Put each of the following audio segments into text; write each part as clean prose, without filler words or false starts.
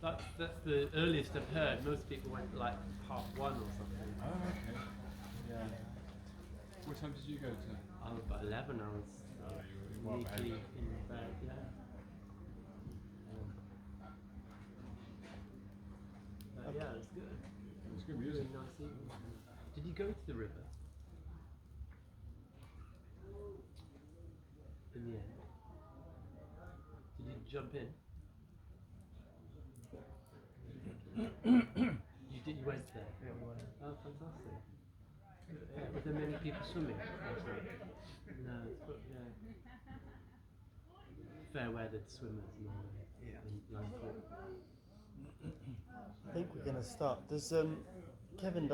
That's the earliest I've heard. Most people went like part 1 or something. Oh, okay. Yeah. What time did you go to? About 11 hours. You were well Neatly behaved. in bed, yeah. Yeah, it's good. It's good music. Really nice evening. Did you go to the river? In the end? Did you jump in? You went there? Yeah, we went. Oh, fantastic. Yeah, were there many people swimming? No, it's good, yeah. Fair weathered swimmers normally. Yeah. In Langford. I think we're going to start. Does Kevin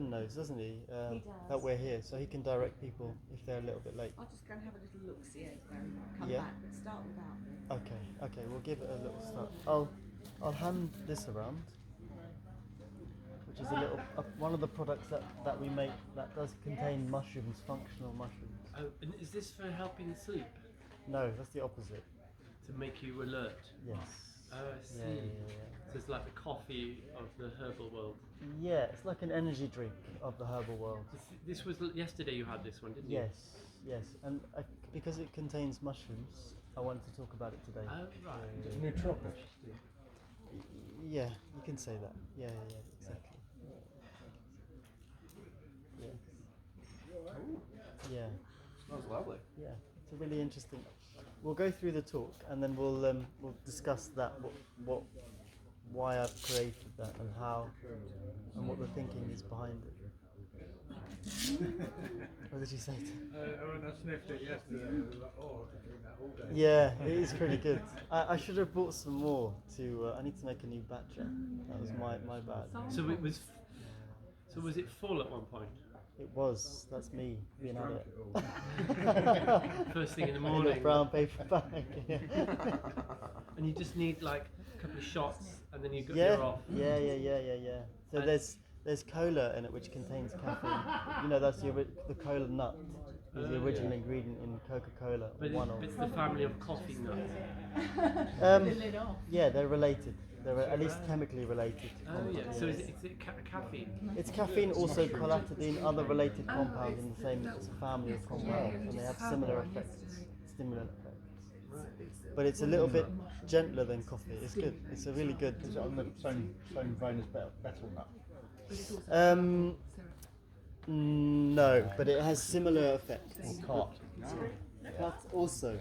knows, doesn't he? He does. That we're here, so he can direct people if they're a little bit late. I'll just go and have a little look, see it, come Yeah. back, but start without me. Okay, we'll give it a little start. I'll hand this around, which is a little one of the products that we make that does contain mushrooms, functional mushrooms. Oh, and is this for helping sleep? No, that's the opposite. To make you alert? Yes. Oh, I see. Yeah. So it's like the coffee of the herbal world. Yeah, it's like an energy drink of the herbal world. This was yesterday you had this one, didn't you? Yes, and because it contains mushrooms, I wanted to talk about it today. Oh, right. Nootropic. Yeah, you can say that. Yeah, exactly. Yeah. Smells lovely. Yeah, it's a really interesting. We'll go through the talk and then we'll discuss that why I've created that and how and what the thinking is behind it. What did you say? When I sniffed it yesterday, I was like, oh, I could drink that all day. Yeah, it is pretty good. I should have bought some more to. I need to make a new batch. That was my bad. So it was. So was it full at one point? It was. That's me being at it. First thing in the In a morning. brown paper bag. Yeah. And you just need like a couple of shots, and then you're Yeah. off. Yeah. So there's cola in it which contains caffeine. You know, that's the cola nut is the original ingredient in Coca-Cola. But One of. it's the family of coffee nuts. Yeah, they're related. They're at least chemically related. Oh yeah. So is it caffeine? It's caffeine, also colatidine, other related compounds in the same family of compounds, and they have similar effects, stimulant effects. But it's a little bit gentler than coffee. It's good. It's a really good. Is it on the same vein as betel nut? No, but it has similar effects. Cart. Cut also.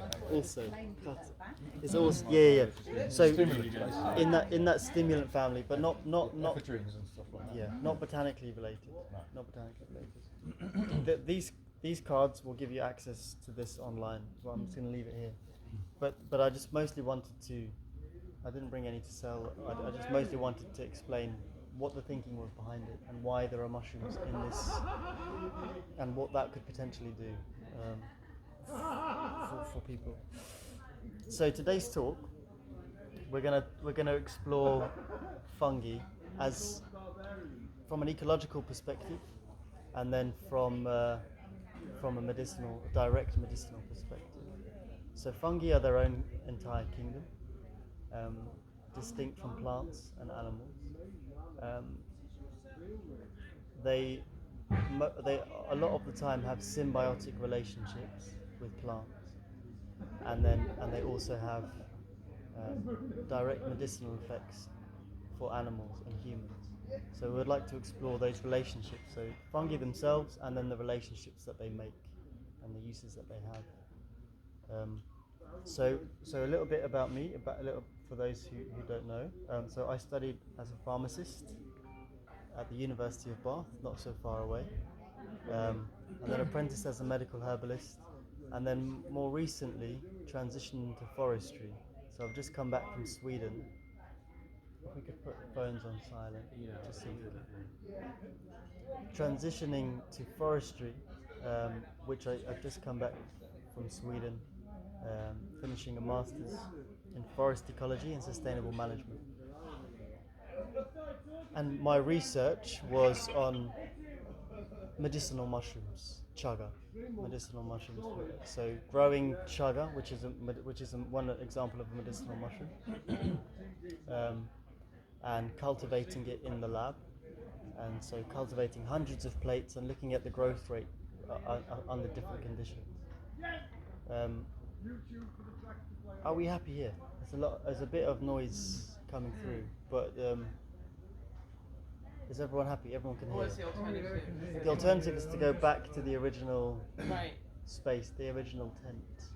Cut. It's also yeah. So in that stimulant family, but not Ephedrines and stuff like that. yeah, not botanically related. Not botanically related. These cards will give you access to this online. So I'm just going to leave it here. But I just mostly wanted to. I didn't bring any to sell. I just mostly wanted to explain what the thinking was behind it and why there are mushrooms in this, and what that could potentially do for people. So today's talk, we're gonna explore fungi as from an ecological perspective, and then from a direct medicinal perspective. So fungi are their own entire kingdom, distinct from plants and animals. They a lot of the time have symbiotic relationships with plants, and they also have direct medicinal effects for animals and humans. So we would like to explore those relationships. So fungi themselves, and then the relationships that they make, and the uses that they have. So a little bit about me, for those who don't know. So I studied as a pharmacist at the University of Bath, not so far away, and then apprenticed as a medical herbalist, and then more recently transitioned into forestry. So I've just come back from Sweden. If we could put the phones on silent, just so transitioning to forestry, which I've just come back from Sweden, finishing a master's in forest ecology and sustainable management. And my research was on medicinal mushrooms, chaga, medicinal mushrooms. So growing chaga, which is one example of a medicinal mushroom, and cultivating it in the lab. And so cultivating hundreds of plates and looking at the growth rate under different conditions. Are we happy here? There's a bit of noise coming through, but is everyone happy? Everyone can hear. What's the alternative? The alternative is to go back to the original Right. space, the original tent.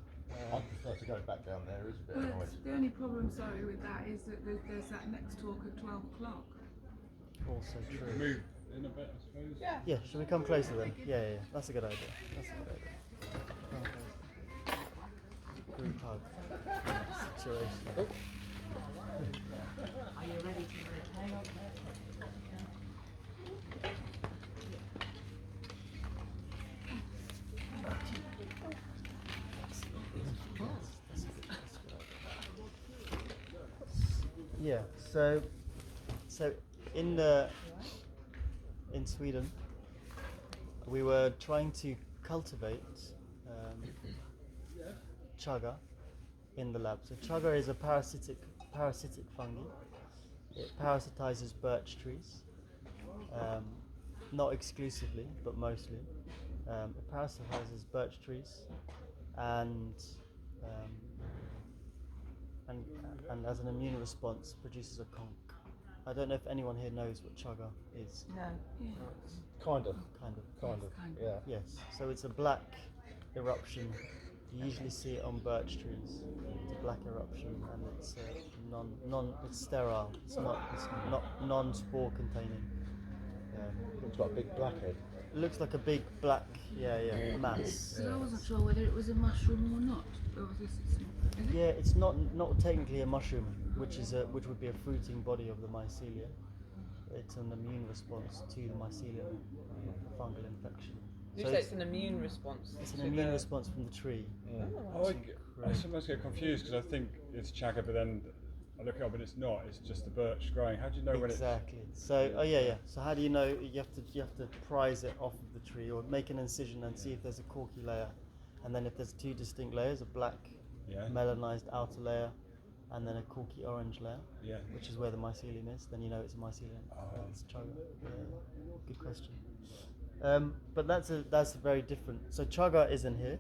I prefer to go back down there. Is a bit Well, of noise. the only problem, sorry, with that is that there's that next talk at 12 o'clock. Also true. Move in a bit, I suppose. Yeah. Yeah, should we come closer then? Yeah. That's a good idea. Come closer. Group hug. Situation. Are you ready to hang on? Yeah, so in Sweden, we were trying to cultivate chaga in the lab. So chaga is a parasitic fungi. It parasitizes birch trees, not exclusively, but mostly. It parasitizes birch trees, and as an immune response produces a conch. I don't know if anyone here knows what chaga is. No. Kind of. Kind of. Yeah. Yes. So it's a black eruption. You usually see it on birch trees. It's a black eruption, and it's it's sterile. It's not non-spore containing. Looks like a big blackhead. It looks like a big black mass. Because I wasn't sure whether it was a mushroom or not. Or was this is it? Yeah, it's not technically a mushroom, which would be a fruiting body of the mycelia. It's an immune response to the mycelium fungal infection. You So say it's an immune response. it's an to immune the- response from the tree. I sometimes get confused because I think it's chaga, but then I look it up and it's not. It's just the birch growing. How do you know when it's? Exactly. So yeah. So how do you know? You have to prise it off of the tree or make an incision and see if there's a corky layer, and then if there's two distinct layers, a black Yeah. melanized outer layer, and then a corky orange layer, Yeah. which is where the mycelium is. Then you know it's a mycelium. It's chaga. Yeah. Good question. But that's very different. So chaga is in here.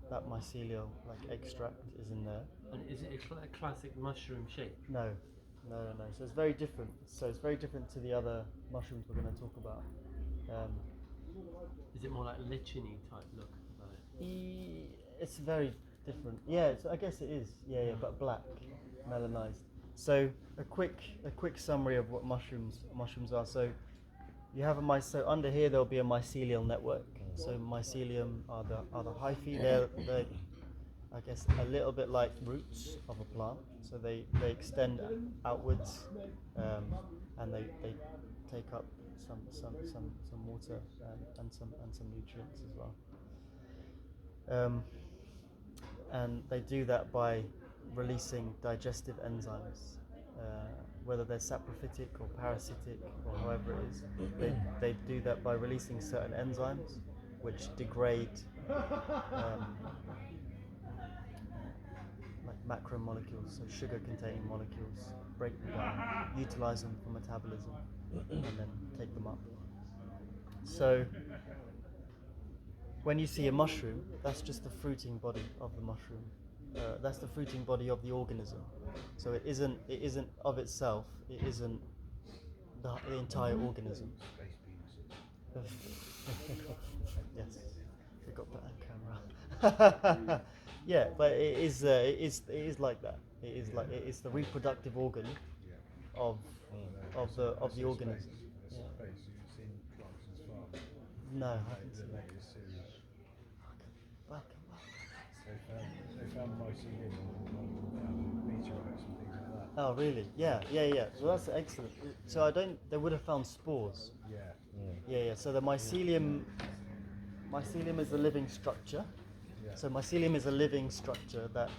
That mycelial extract is in there. And is it a classic mushroom shape? No. So it's very different. So it's very different to the other mushrooms we're going to talk about. Is it more like licheny type look about it? It's very different. Yeah, I guess it is. Yeah, but black, melanized. So a quick summary of what mushrooms are. So you have so under here there'll be a mycelial network. So mycelium are the hyphae. They're I guess a little bit like roots of a plant. So they extend outwards, and they take up some water and some nutrients as well. And they do that by releasing digestive enzymes, whether they're saprophytic or parasitic or however it is. They do that by releasing certain enzymes which degrade like macromolecules, so sugar-containing molecules, break them down, utilize them for metabolism, and then take them up. So when you see a mushroom, that's just the fruiting body of the mushroom. That's the fruiting body of the organism. So it isn't of itself. It isn't the entire organism. Yes, we got that on camera. Yeah, but it is like that. It is the reproductive organ of the organism. Yeah. No, I haven't seen that. They found mycelium on meteorites and things like that. Oh, really? Yeah. Well, that's excellent. So they would have found spores. Yeah. So the mycelium is a living structure. Yeah. So mycelium is a living structure that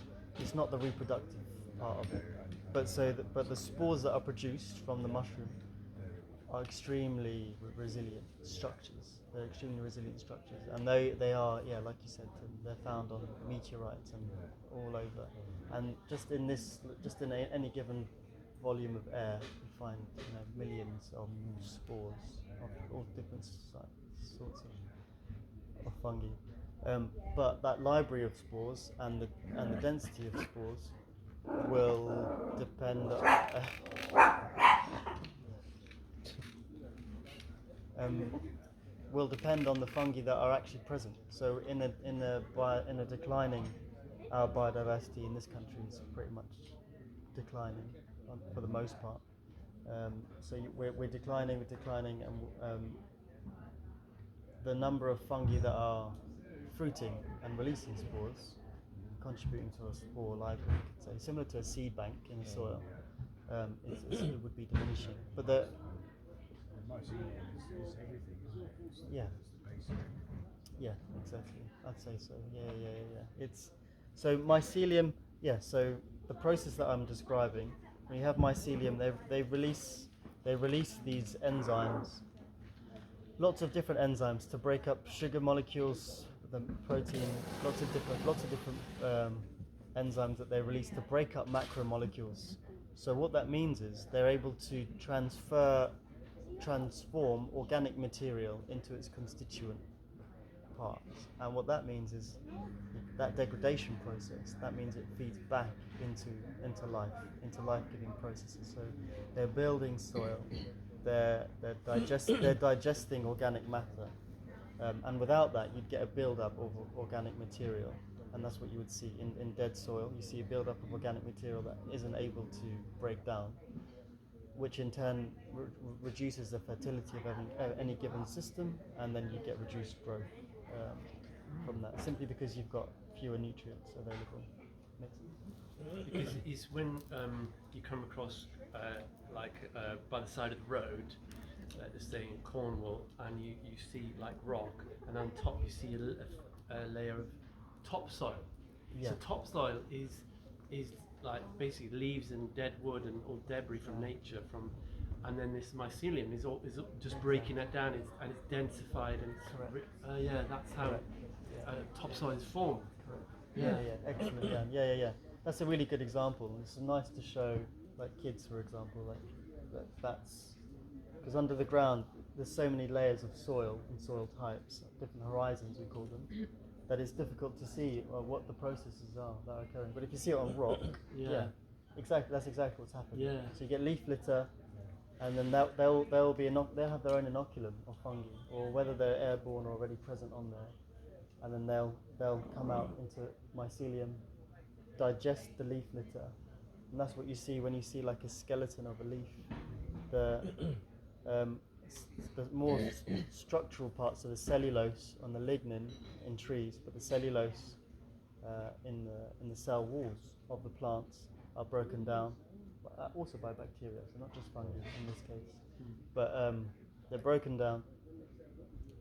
is not the reproductive part of it. But the spores that are produced from the mushroom are extremely resilient structures. They're extremely resilient structures, and they are, yeah, like you said, they're found on meteorites and all over. And just in any given volume of air, you find millions of spores of all different sorts of fungi. But that library of spores and the density of spores will depend will depend on the fungi that are actually present. So in a declining, our biodiversity in this country is pretty much declining for the most part. We're declining, and the number of fungi that are fruiting and releasing spores, contributing to a spore library, you could say, similar to a seed bank in the soil, it would be diminishing. But the Mycelium is everything, isn't it? Yeah. It's the basic. Yeah, exactly. I'd say so. Yeah. It's so mycelium. Yeah. So the process that I'm describing, when you have mycelium, they release these enzymes, lots of different enzymes to break up sugar molecules, the protein, lots of different enzymes that they release to break up macromolecules. So what that means is they're able to transform organic material into its constituent parts. And what that means is that degradation process, that means it feeds back into life-giving processes. So they're building soil, they're digesting organic matter, and without that you'd get a build-up of organic material, and that's what you would see in dead soil. You see a build-up of organic material that isn't able to break down, which in turn reduces the fertility of any given system, and then you get reduced growth from that, simply because you've got fewer nutrients available. Because it's when you come across by the side of the road, let's say in Cornwall, and you see like rock, and on top you see a layer of topsoil. Yeah. So topsoil is like basically leaves and dead wood and all debris from nature, and then this mycelium is just breaking it down, and it's densified, and it's that's how topsoil is formed. Yeah, excellent. Yeah. That's a really good example. It's nice to show, like kids, for example, that's because under the ground there's so many layers of soil and soil types, different horizons we call them, that it's difficult to see what the processes are that are occurring. But if you see it on rock, exactly, that's exactly what's happening. Yeah. So you get leaf litter, and then they'll have their own inoculum of fungi, or whether they're airborne or already present on there, and then they'll come out into mycelium, digest the leaf litter, and that's what you see when you see like a skeleton of a leaf. The more structural parts of the cellulose on the lignin in trees, but the cellulose in the cell walls of the plants are broken down, also by bacteria, so not just fungi in this case, but they're broken down,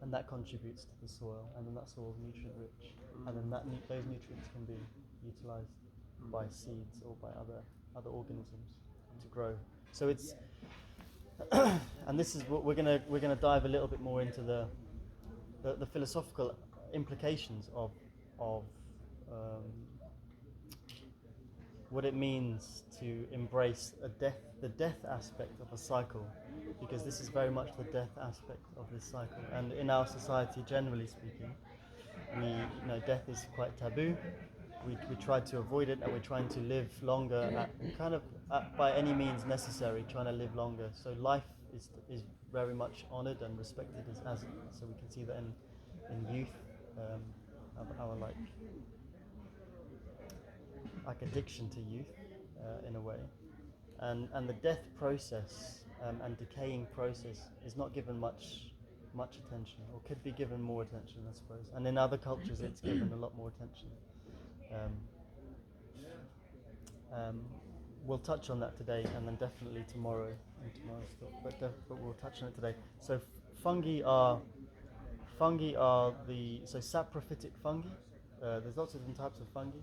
and that contributes to the soil, and then that soil is nutrient rich, and then those nutrients can be utilized by seeds or by other organisms to grow. So it's and this is what we're gonna dive a little bit more into the philosophical implications of what it means to embrace the death aspect of a cycle, because this is very much the death aspect of this cycle. And in our society, generally speaking, death is quite taboo. We try to avoid it, and we're trying to live longer, by any means necessary, trying to live longer. So life is very much honoured and respected as so we can see that in youth, our like addiction to youth, in a way, and the death process and decaying process is not given much attention, or could be given more attention, I suppose. And in other cultures, it's given a lot more attention. We'll touch on that today, and then definitely tomorrow and tomorrow's stuff. But we'll touch on it today. So fungi are saprophytic fungi. There's lots of different types of fungi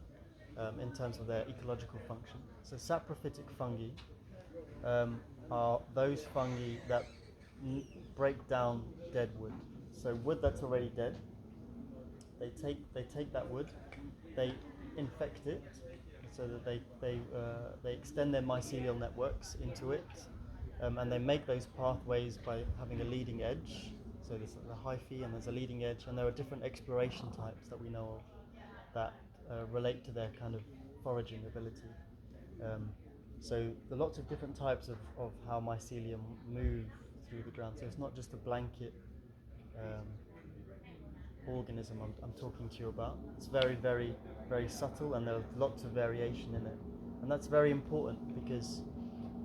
in terms of their ecological function. So saprophytic fungi are those fungi that break down dead wood. So wood that's already dead, they take that wood, they infect it, so that they extend their mycelial networks into it, and they make those pathways by having a leading edge. So there's the hyphae and there's a leading edge, and there are different exploration types that we know of that relate to their kind of foraging ability. So there are lots of different types of how mycelium move through the ground. So it's not just a blanket organism I'm talking to you about. It's very, very, very subtle, and there's lots of variation in it. And that's very important because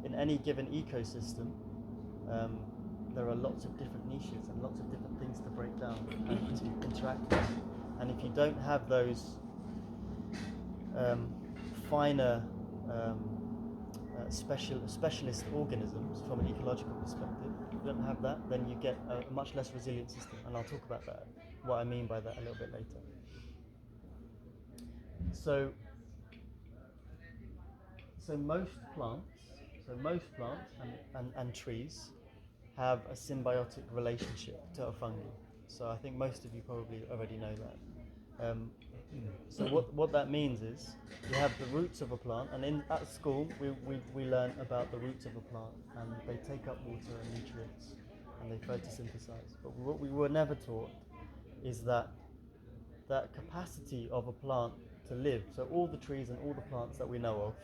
in any given ecosystem, there are lots of different niches and lots of different things to break down and to interact with. And if you don't have those finer specialist organisms from an ecological perspective, if you don't have that, then you get a much less resilient system. And I'll talk about that, what I mean by that a little bit later. So most plants and trees have a symbiotic relationship to a fungi. So I think most of you probably already know that. So what that means is you have the roots of a plant, and at school we learn about the roots of a plant, and they take up water and nutrients, and they photosynthesize. But what we were never taught is that capacity of a plant to live. So all the trees and all the plants that we know of,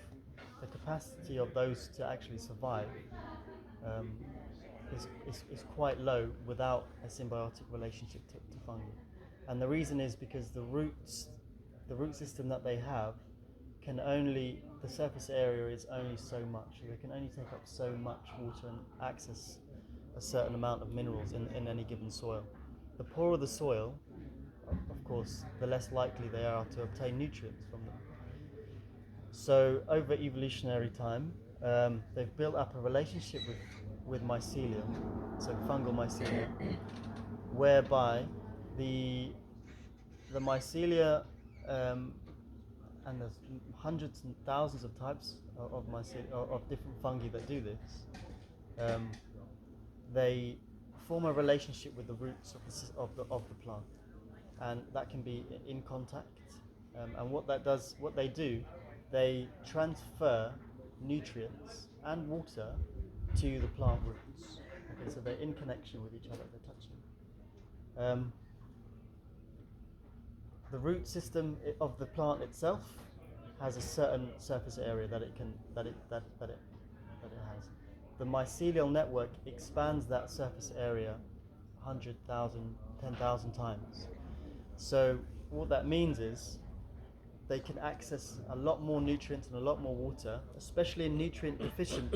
the capacity of those to actually survive is quite low without a symbiotic relationship to fungi. And the reason is because the root system that they have the surface area is only so much. They can only take up so much water and access a certain amount of minerals in any given soil. The poorer the soil, of course, the less likely they are to obtain nutrients from them. So over evolutionary time, they've built up a relationship with mycelium, so fungal mycelium, whereby the mycelia, and there's hundreds and thousands of types of different fungi that do this. They form a relationship with the roots of the plant, and that can be in contact. And what they do, they transfer nutrients and water to the plant roots. Okay, so they're in connection with each other. They're touching. The root system of the plant itself has a certain surface area that it has. The mycelial network expands that surface area 100,000, 10,000 times. So what that means is they can access a lot more nutrients and a lot more water, especially in nutrient deficient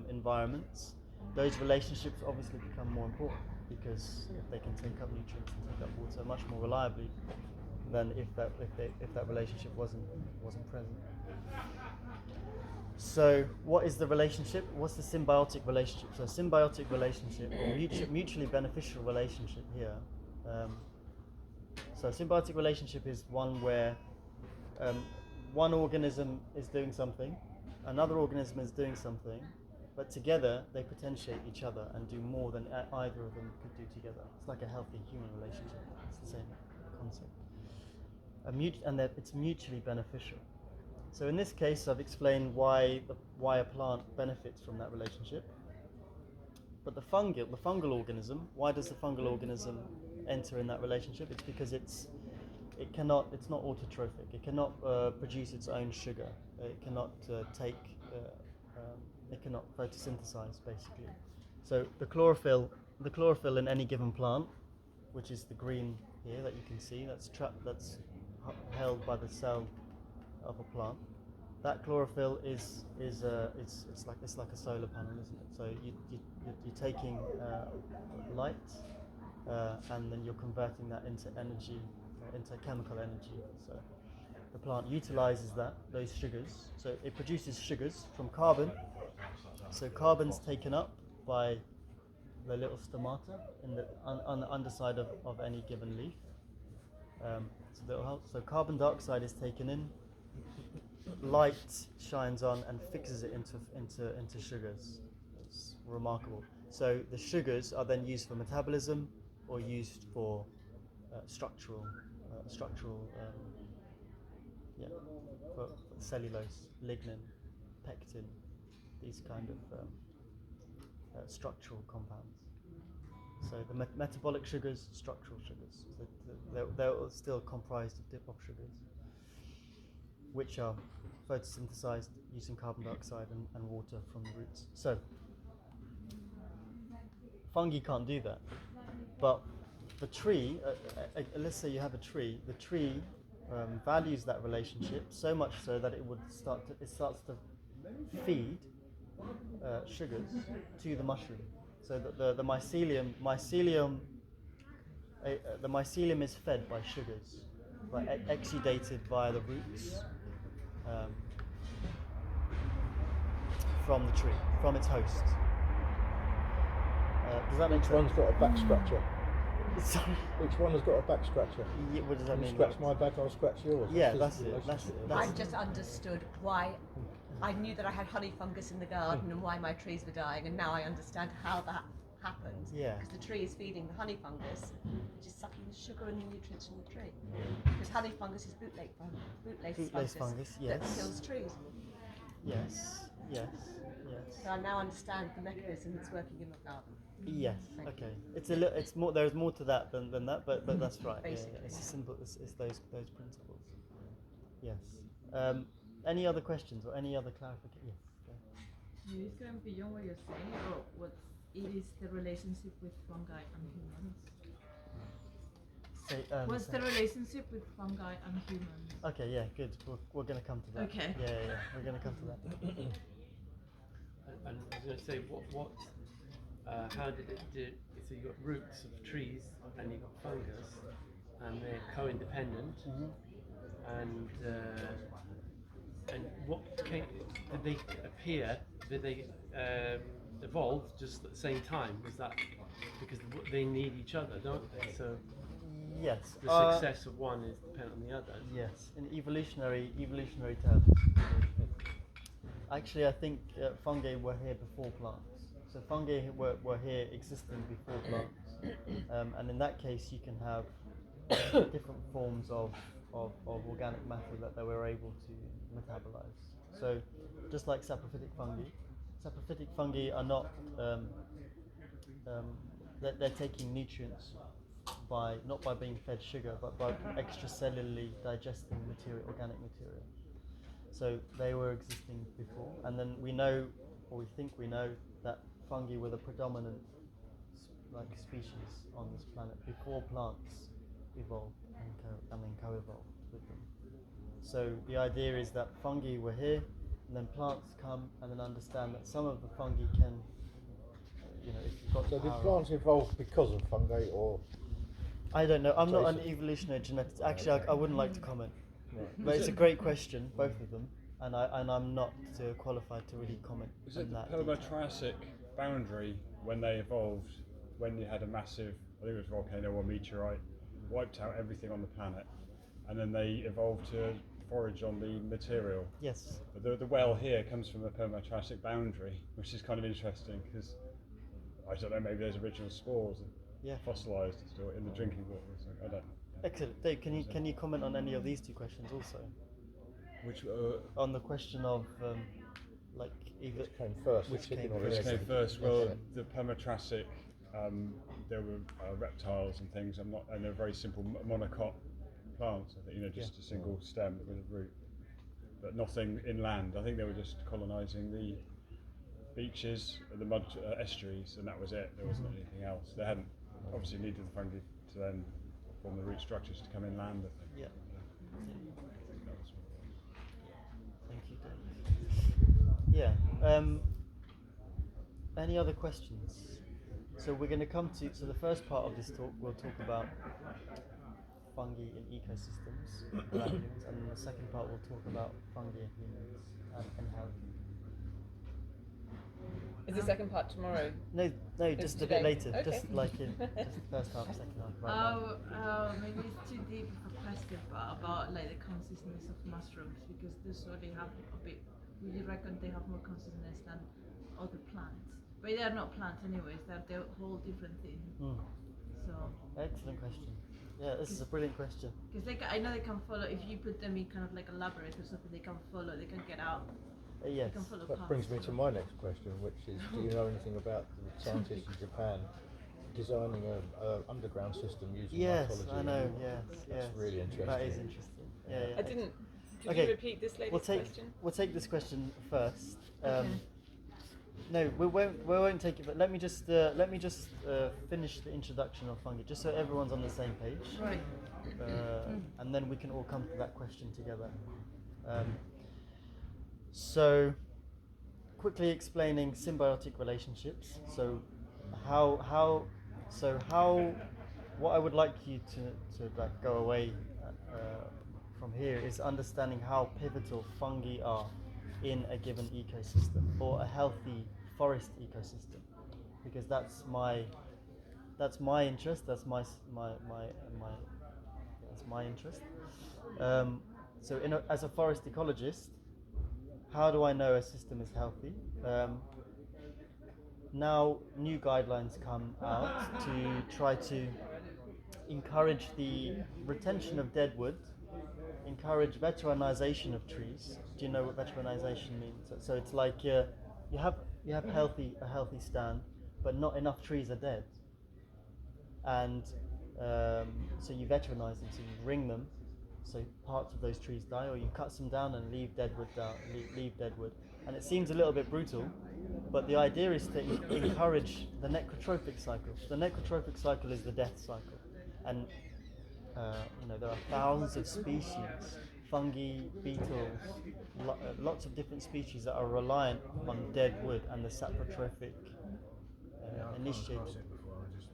environments. Those relationships obviously become more important, because if they can take up nutrients and take up water much more reliably than if that relationship wasn't present. So what is the relationship? What's the symbiotic relationship? So a symbiotic relationship, or mutually beneficial relationship here. So a symbiotic relationship is one where one organism is doing something, another organism is doing something, but together they potentiate each other and do more than either of them could do together. It's like a healthy human relationship. It's the same concept. And that it's mutually beneficial. So in this case, I've explained why a plant benefits from that relationship. But the fungal organism, why does the fungal organism enter in that relationship? It's because it's not autotrophic. It cannot produce its own sugar. It cannot it cannot photosynthesize, basically. So the chlorophyll in any given plant, which is the green here that you can see, that's held by the cell of a plant. That chlorophyll is like a solar panel, isn't it? So you're taking light, and then you're converting that into energy, into chemical energy. So the plant utilizes those sugars. So it produces sugars from carbon. So carbon's taken up by the little stomata on the underside of any given leaf. So carbon dioxide is taken in. Light shines on and fixes it into sugars. It's remarkable. So the sugars are then used for metabolism or used for structural, for cellulose, lignin, pectin, these kind of structural compounds. So the metabolic sugars, structural sugars, so they're still comprised of sugars, which are photosynthesized using carbon dioxide and water from the roots. So fungi can't do that, but the tree, let's say you have a tree, the tree values that relationship so much so that it starts to feed sugars to the mushroom. So that the mycelium the mycelium is fed by sugars, right, exudated via the roots from the tree, from its host. Does that make Each sense? one's got a back scratcher. Sorry. Each one has got a back scratcher. Yeah, what does that You mean? scratch my back, I'll scratch yours. Yeah, the that's it. relationship. I just understood why I knew that I had honey fungus in the garden and why my trees were dying, and now I understand how that happened. Yeah. Because the tree is feeding the honey fungus, which is sucking the sugar and the nutrients from the tree. Because honey fungus is bootlace fungus that yes. kills trees. Yes. So I now understand the mechanism that's working in the garden. Yes. Thank Okay. It's more. There's more to that than that, but that's right. Basically, It's a simple. It's those principles. Yes. Any other questions or any other clarification? Yes. It is going beyond what you're saying, or what it is the relationship with fungi and humans. What's the relationship with fungi and humans? Okay. Yeah. Good. We're going to come to that. Okay. Yeah. We're going to come to that. And I was going to say, how did it do? So you got roots of trees and you got fungus, and they're co-independent. And what did they appear? Did they evolve just at the same time? Was that because they need each other, don't they? So Yes. the success of one is dependent on the other. Yes. In evolutionary terms. Actually, I think fungi were here before plants. So fungi were here existing before plants, and in that case, you can have different forms of organic matter that they were able to metabolize. So, just like saprophytic fungi are not they're taking nutrients not by being fed sugar, but by extracellularly digesting organic material. So they were existing before, and then we know, or we think we know, that fungi were the predominant species on this planet before plants evolved and then co-evolved with them. So the idea is that fungi were here, and then plants come and then understand that some of the fungi can, if you've got So the did power plants evolve because of fungi, or? I don't know. I'm not an evolutionary geneticist. Actually, I wouldn't like to comment. Right. But it's a great question, both of them, and I'm not qualified to really comment Was on it the that. Permo-Triassic boundary when they evolved, when you had a massive, I think it was volcano or meteorite, wiped out everything on the planet, and then they evolved to forage on the material? Yes. But the well here comes from the Permo-Triassic boundary, which is kind of interesting because, I don't know, maybe there's original spores fossilised still in the drinking water. So I don't know. Excellent. Dave, can you comment on any of these two questions also? Which On the question of either Which came first? Which the chicken came or the which egg? came first? Well, the Permo-Triassic, there were reptiles and things. And they're very simple monocot plants. I think just a single stem with a root, but nothing inland. I think they were just colonising the beaches, the mud estuaries, and that was it. There wasn't anything else. They hadn't obviously needed the fungi to then form the root structures to come inland. I think. Yeah. I think that was what it was. Thank you, Dave. Yeah. Any other questions? So we're going to come to the first part of this talk. We'll talk about fungi in ecosystems, and then the second part we'll talk about fungi and humans and health. Is the second part tomorrow? No, just a bit today. later. Okay. Just like in just the first half, second half. Right now. Maybe it's too deep of a question, but about the consciousness of mushrooms, because they have a bit. We reckon they have more consciousness than other plants. But they are not plants anyways. They're a whole different thing. So. Excellent question. Yeah, this is a brilliant question. Because I know they can follow, if you put them in kind of like a labyrinth or something, they can follow, they can get out. Yes. They can follow That paths. brings me to my next question, which is, do you know anything about the scientists in Japan designing a underground system using Yes, mycology? I know. Yes, That's yes. really interesting. That is interesting. Yeah, yeah. I didn't. Could Okay, you repeat this lady's question? We'll take this question first. Okay. No, we won't take it. But let me just finish the introduction of fungi, just so everyone's on the same page. Right. And then we can all come to that question together. So, quickly explaining symbiotic relationships. So, what I would like you to like go away from here is understanding how pivotal fungi are in a given ecosystem or a healthy forest ecosystem, because that's my interest. That's my interest. So, as a forest ecologist, how do I know a system is healthy? Now, new guidelines come out to try to encourage the retention of dead wood, encourage veteranization of trees. Do you know what veteranization means? So it's like you have a healthy stand, but not enough trees are dead, and so you veteranize them. So you ring them, so parts of those trees die, or you cut them down and leave dead wood down. Leave dead wood, and it seems a little bit brutal, but the idea is to encourage the necrotrophic cycle. The necrotrophic cycle is the death cycle, and there are thousands of species, fungi, beetles, lots of different species that are reliant on dead wood and the saprotrophic initiative. I've it before, I just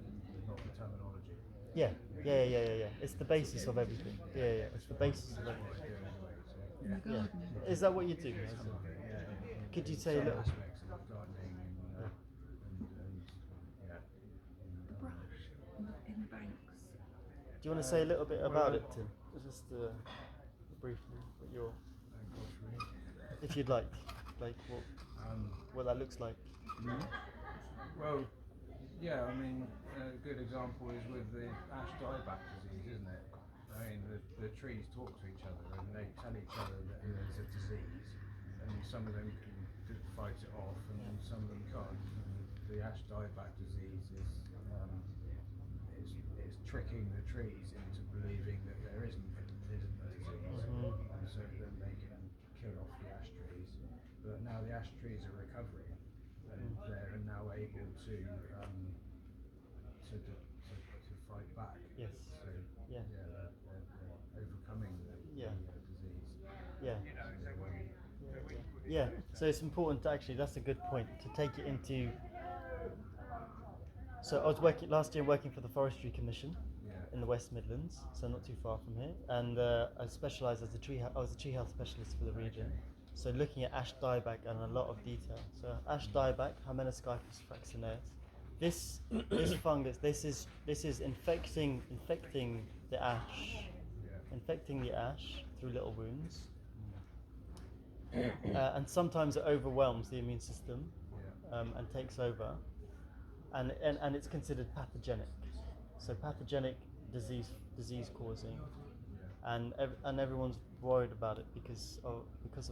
not the terminology. Yeah. It's the basis of everything. Yeah. It's the basis of everything. In the gardening. Is that what you do? Could you say a little? Aspects of gardening and The brush in the banks. Do you want to say a little bit about it, Tim? Just briefly, if you'd like what that looks like. Well, yeah, I mean, a good example is with the ash dieback disease, isn't it? I mean, the trees talk to each other and they tell each other that there's a disease, and some of them can fight it off and some of them can't. And the ash dieback disease is tricking the trees into believing that there isn't a disease, and so then they can kill off the ash trees. But now the ash trees are recovering, and they're now able to fight back. Yes. So they're overcoming the disease. Yeah. So it's important to that's a good point, to take it into. So I was last year working for the Forestry Commission in the West Midlands, so not too far from here, and I specialised as I was a tree health specialist for the region. So looking at ash dieback in a lot of detail. So ash dieback, Hymenoscyphus fraxineus. This fungus, this is infecting the ash through little wounds, and sometimes it overwhelms the immune system and takes over, and it's considered pathogenic. So pathogenic disease causing, and everyone's worried about it because of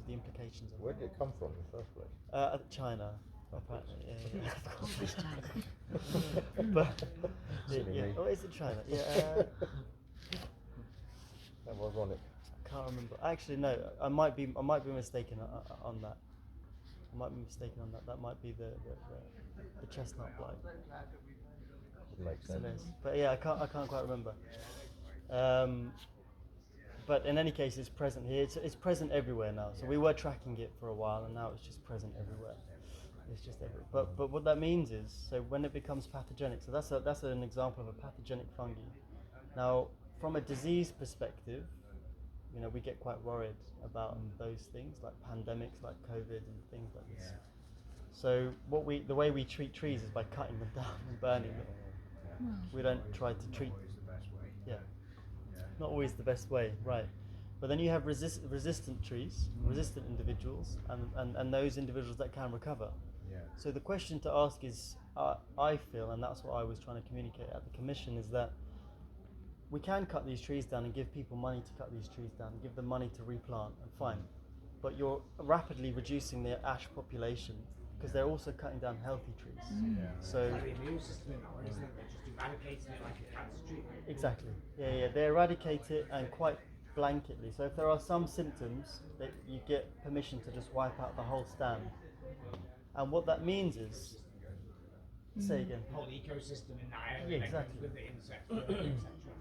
the implications of it. Where did it come from in the first place? China, apparently. Yeah. Of course it's China. But oh, is it China? Yeah. How ironic. I can't remember. Actually, no. I might be mistaken on that. I might be mistaken on that. That might be the chestnut blight. Makes sense. But yeah, I can't quite remember. But in any case, it's present here. It's present everywhere now. So we were tracking it for a while, and now it's just present everywhere. It's just everywhere. But what that means is, so when it becomes pathogenic, so that's an example of a pathogenic fungi. Now, from a disease perspective, we get quite worried about those things, like pandemics, like COVID, and things like this. So the way we treat trees is by cutting them down and burning them. We don't try to treat. Always the best way. Not always the best way, right? But then you have resistant trees, resistant individuals, and those individuals that can recover. Yeah. So the question to ask is, I feel, and that's what I was trying to communicate at the commission, is that we can cut these trees down and give people money to cut these trees down, give them money to replant, and fine. But you're rapidly reducing the ash population because they're also cutting down healthy trees. Yeah. So Like the immune system in that way, isn't it? They're just eradicating it like a cancer treatment. exactly, yeah, they eradicate it and quite blanketly. So if there are some symptoms, that you get permission to just wipe out the whole stand. And what that means is, say again. The whole ecosystem in that area, Yeah, like exactly. with the insects,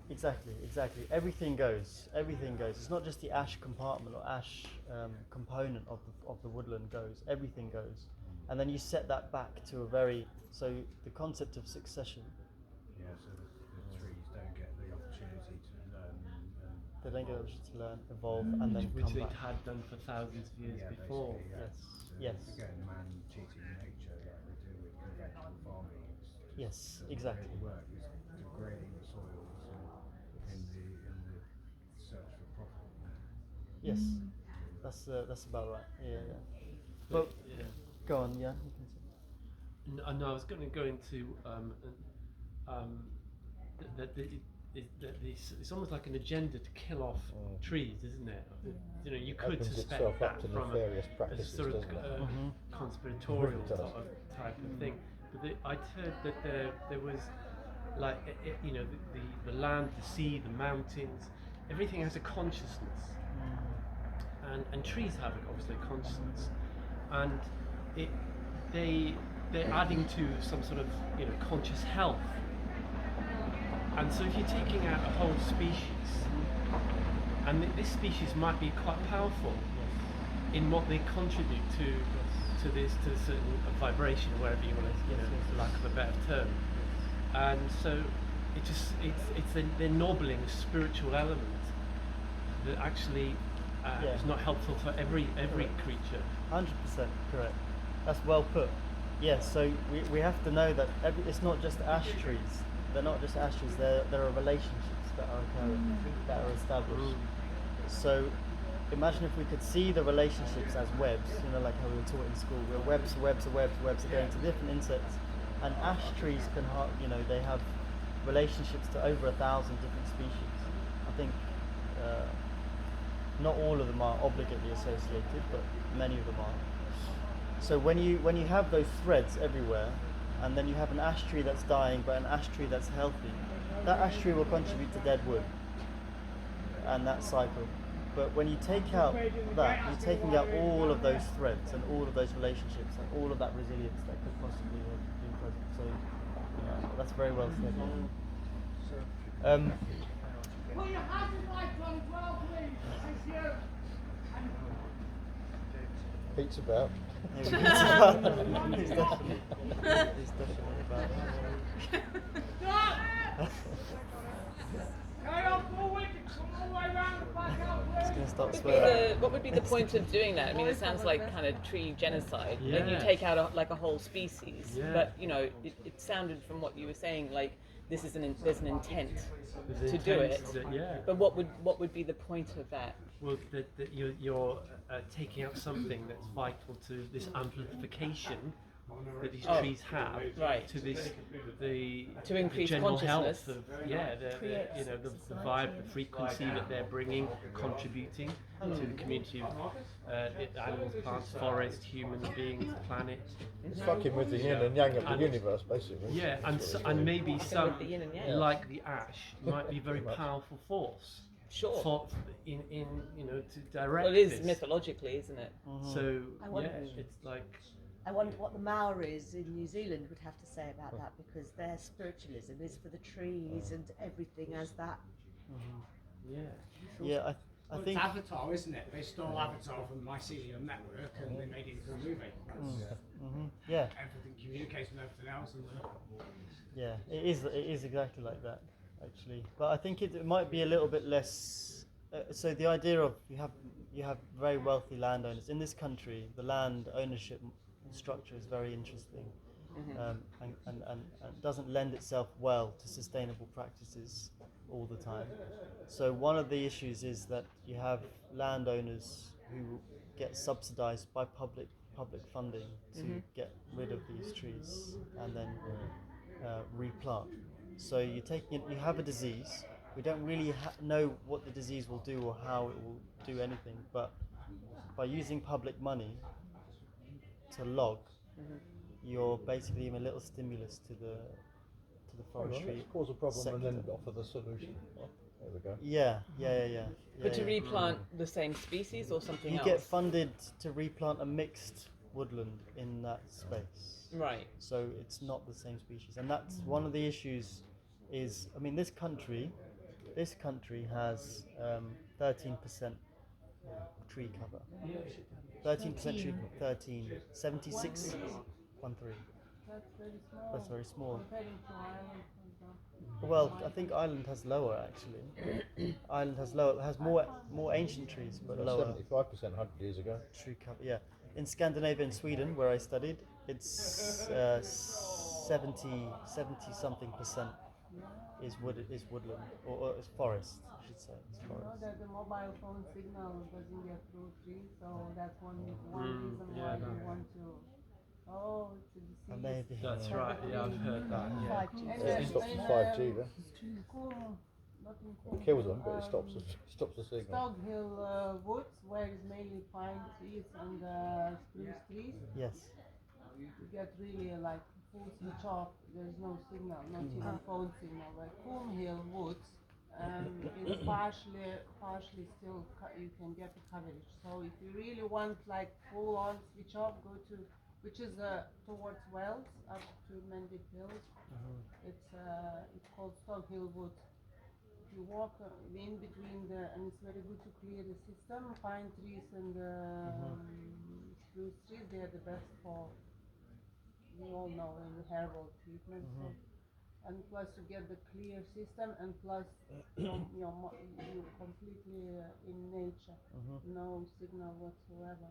etc. Exactly. Everything goes. It's not just the ash compartment or ash component of the woodland goes. Everything goes, and then you set that back to so the concept of succession. Yeah, so the trees don't get the opportunity to learn. They don't get to learn, evolve, and then which come they back. had done for thousands of years before. basically, Yes. So again, man cheating nature like we do with conventional farming. Yes, Doesn't exactly. really work. It's degrading the soils in the search for profit. Yes, that's about right. Yeah. But Yeah. go on, yeah. You can say. No, I was going to go into it's almost like an agenda to kill off trees, isn't it? You know, you could Opens suspect itself that up to from nefarious a practices, sort of doesn't it? conspiratorial It does. sort of type of thing. But I'd heard that there was like you know the land, the sea, the mountains, everything has a consciousness, and trees have obviously a consciousness, and they're adding to some sort of conscious health. And so if you're taking out a whole species, and this species might be quite powerful in what they contribute to this, to a certain vibration, or wherever you want to, for lack of a better term. And so it's the ennobling spiritual element that actually is not helpful for every creature. 100% correct. That's well put. Yes, so we have to know that it's not just ash trees. They're not just ash trees. There are relationships that are occurring, that are established. So imagine if we could see the relationships as webs. Like how we were taught in school, where webs are going to different insects, and ash trees can they have relationships to over 1,000 different species. I think not all of them are obligately associated, but many of them are. So when you have those threads everywhere, and then you have an ash tree that's dying but an ash tree that's healthy, that ash tree will contribute to dead wood and that cycle. But when you take out that, you're taking out all of those threads and all of those relationships and all of that resilience that could possibly have been present. So that's very well said. Put your hazard lights on as well, please. Thank you. Pete's about. He's definitely about it. Carry on forward. Come all the way round the back out, He's please. going to start swearing. What would be the point of doing that? I mean, it sounds like kind of tree genocide. Like you Yeah. take out a whole species, Yeah. but it sounded from what you were saying like there's an intent There's to do it. intent that- But what would be the point of that? Well, that you're taking out something that's vital to this amplification that these trees have, right. to To increase the general consciousness. health of the vibe, the frequency that they're bringing, contributing to the community of animals, plants, forest, humans, beings, planet. It's fucking with the yin and yang of the universe, basically. Yeah, That's what it and is. maybe some, the yin and yang. like the ash, might be a very powerful force. Sure. In to direct. Well, it is this. mythologically, isn't it? So I wonder- it's like. I wonder what the Maoris in New Zealand would have to say about that, because their spiritualism is for the trees and everything as that. Yeah. Yeah, I Well, think. it's Avatar, isn't it? They stole Avatar from the Mycelium Network and they made it into a movie. Yeah, Everything communicates with everything else. And yeah, it is exactly like that, actually. But I think it might be a little bit less. So the idea of you have very wealthy landowners in this country. The land ownership structure is very interesting, and doesn't lend itself well to sustainable practices all the time. So one of the issues is that you have landowners who get subsidized by public funding to get rid of these trees and then replant. So you have a disease. We don't really know what the disease will do or how it will do anything, but by using public money to log, you're basically giving a little stimulus to the forestry Let's cause a problem sector. and then offer the solution. Oh, there we go. Yeah. But to replant the same species or something You else? get funded to replant a mixed woodland in that space. Right. So it's not the same species, and that's one of the issues. Is I mean, this country has 13% tree cover. 13% tree. 76. 13. That's very small. Well, I think Ireland has lower actually. Ireland has lower, has more ancient trees, but lower 75% 100 years ago. tree cover. Yeah, in Scandinavia and Sweden, where I studied, it's 70 something percent is woodland or is forest. I should say it's You know forest. that the mobile phone signal doesn't get through trees, so that's one reason yeah, why no. we want to. Oh, it's a disease. And maybe That's right. Yeah, I've heard that. Yeah. 5G. It stops the 5G then. Not in It kills them, but it stops the signal. Stog Hill Woods, where it's mainly pine trees and spruce trees, Yes. you get really like full switch off. There's no signal, not even phone signal. Like Coombe Hill Woods, it's partially still you can get the coverage. So if you really want like full on switch off, go to which is towards Wales up to Mendip Hills. It's called Stog Hill Woods. If you walk in between and it's very good to clear the system. Pine trees and spruce trees, they are the best for, we all know, in the herbal treatment. So, and plus you get the clear system, and plus you completely in nature, no signal whatsoever.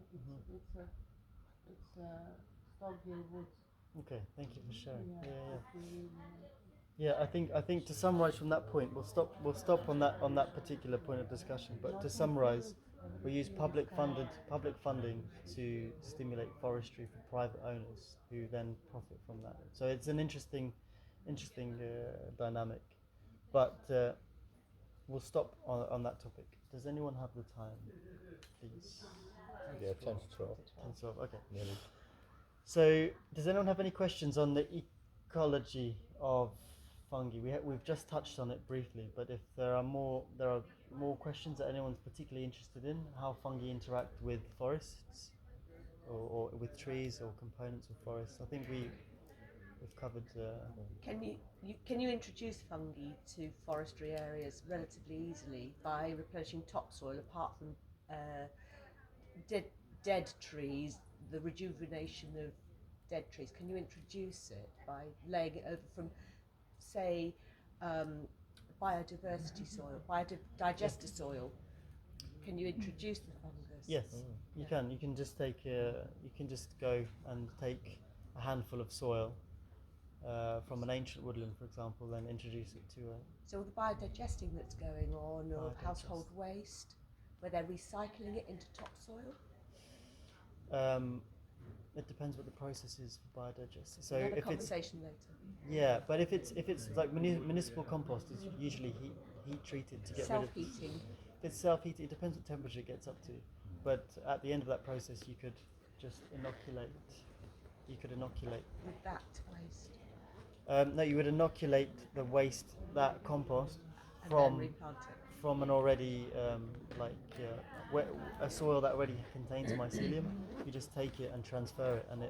It's Stog Hill Woods. Okay. Thank you for sharing. Yeah. Yeah. If you really- Yeah, I think to summarize from that point, we'll stop on that particular point of discussion. But to summarize, we use public funding to stimulate forestry for private owners who then profit from that. So it's an interesting dynamic. But we'll stop on that topic. Does anyone have the time, please? Yeah, 10 to 12. 10, 12. Okay. Nearly. So, does anyone have any questions on the ecology of fungi? We've just touched on it briefly, but if there are more questions that anyone's particularly interested in, how fungi interact with forests, or with trees or components of forests, I think we've covered. Can you introduce fungi to forestry areas relatively easily by replenishing topsoil apart from dead trees, the rejuvenation of dead trees? Can you introduce it by laying it over from, say, biodiversity soil, digester soil? Can you introduce the fungus? Yes, you can. You can just go and take a handful of soil from an ancient woodland, for example, then introduce it to a. So the biodigesting that's going on of Biodigest. household waste, where they're recycling it into topsoil? It depends what the process is for biodigesting. So We'll have a if it's conversation later. yeah, but if it's like municipal compost is usually heat treated to get rid of. Self-heating. If it's self-heating, it depends what temperature it gets up to. But at the end of that process, you could just inoculate. With that waste. No, you would inoculate the waste, that compost, And from then replant it. from an already a soil that already contains mycelium. You just take it and transfer it, and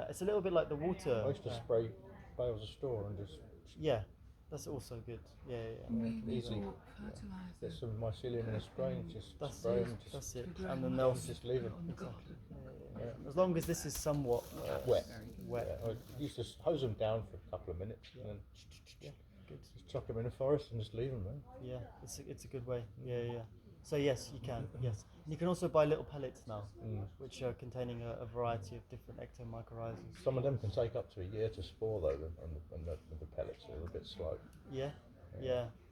it's a little bit like the water. I used to spray bales of straw and just Yeah, that's also good. Yeah. easily get some mycelium in a spray and just That's spray it. them, That's just it. And then they'll just leave them. exactly. Yeah. As long as this is somewhat Wet. wet. I used to hose them down for a couple of minutes and then Yeah, good. just chuck them in a forest and just leave them there. Yeah, it's a good way. Yeah. So yes, you can. Yes, and you can also buy little pellets now, which are containing a variety of different ectomycorrhizas. Some of them can take up to a year to spore though, and the pellets are a bit slow. Yeah.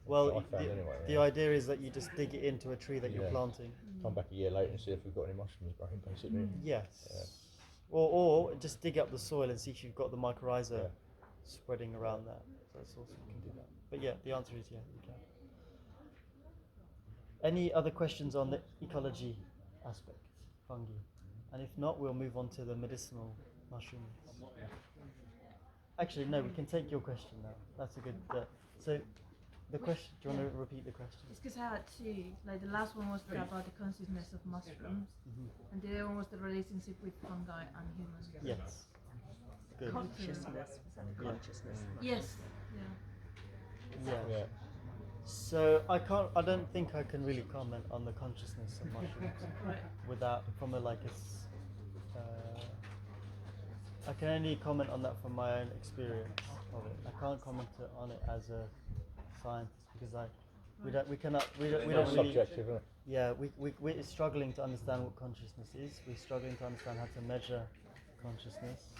Well, I found anyway. the idea is that you just dig it into a tree that you're Yeah. planting. Come back a year later and see if we've got any mushrooms growing, basically. Yes. Or just dig up the soil and see if you've got the mycorrhiza spreading around there. So it's also you can do that. But yeah, the answer is yeah, you can. Any other questions on the ecology aspect, fungi? And if not, we'll move on to the medicinal mushrooms. Actually, no, we can take your question now. That's a good. So, the question. Do you want to repeat the question? It's because I had two. Like the last one was about the consciousness of mushrooms, and the other one was the relationship with fungi and humans. Yes. Good. Consciousness. Consciousness. Yes. Yeah. Yeah. So I don't think I can really comment on the consciousness of mushrooms without from a like a. I can only comment on that from my own experience of it. I can't comment on it as a scientist because we don't really. Subjective, isn't it? Yeah, we're struggling to understand what consciousness is. We're struggling to understand how to measure consciousness.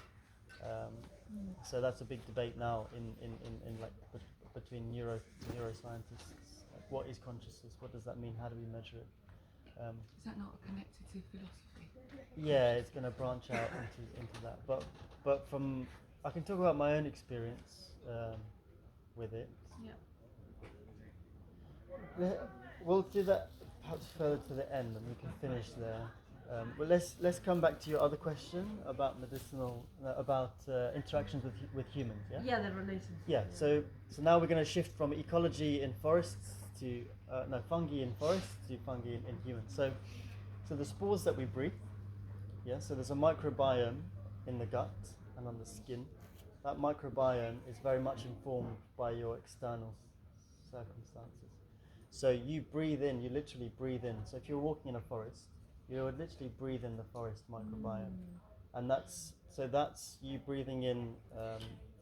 So that's a big debate now in like between neuroscientists. Like, what is consciousness? What does that mean? How do we measure it? Is that not connected to philosophy? Yeah, it's going to branch out into that. But from I can talk about my own experience with it. Yeah. We'll do that perhaps further to the end, and we can finish there. But let's come back to your other question about medicinal, about interactions with humans. Yeah. Yeah, the relationship. Yeah. So now we're going to shift from ecology in forests to fungi in forests to fungi in humans. So the spores that we breathe. Yeah. So there's a microbiome in the gut and on the skin. That microbiome is very much informed by your external circumstances. So you breathe in, you literally breathe in. So if you're walking in a forest, you would literally breathe in the forest microbiome. And that's you breathing in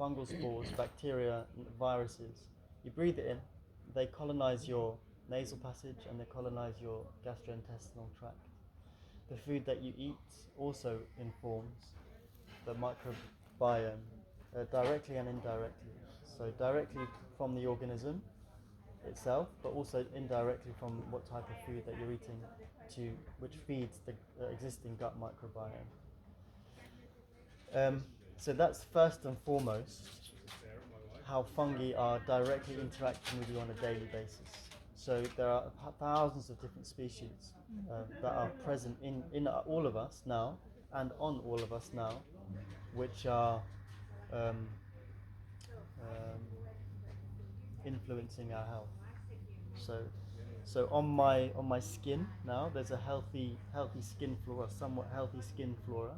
fungal spores, bacteria, viruses. You breathe it in, they colonize your nasal passage and they colonize your gastrointestinal tract. The food that you eat also informs the microbiome directly and indirectly. So directly from the organism itself, but also indirectly from what type of food that you're eating, which feeds the existing gut microbiome. So that's first and foremost how fungi are directly interacting with you on a daily basis. So there are thousands of different species that are present in all of us now and on all of us now, which are influencing our health. So on my skin now, there's a healthy skin flora, somewhat healthy skin flora,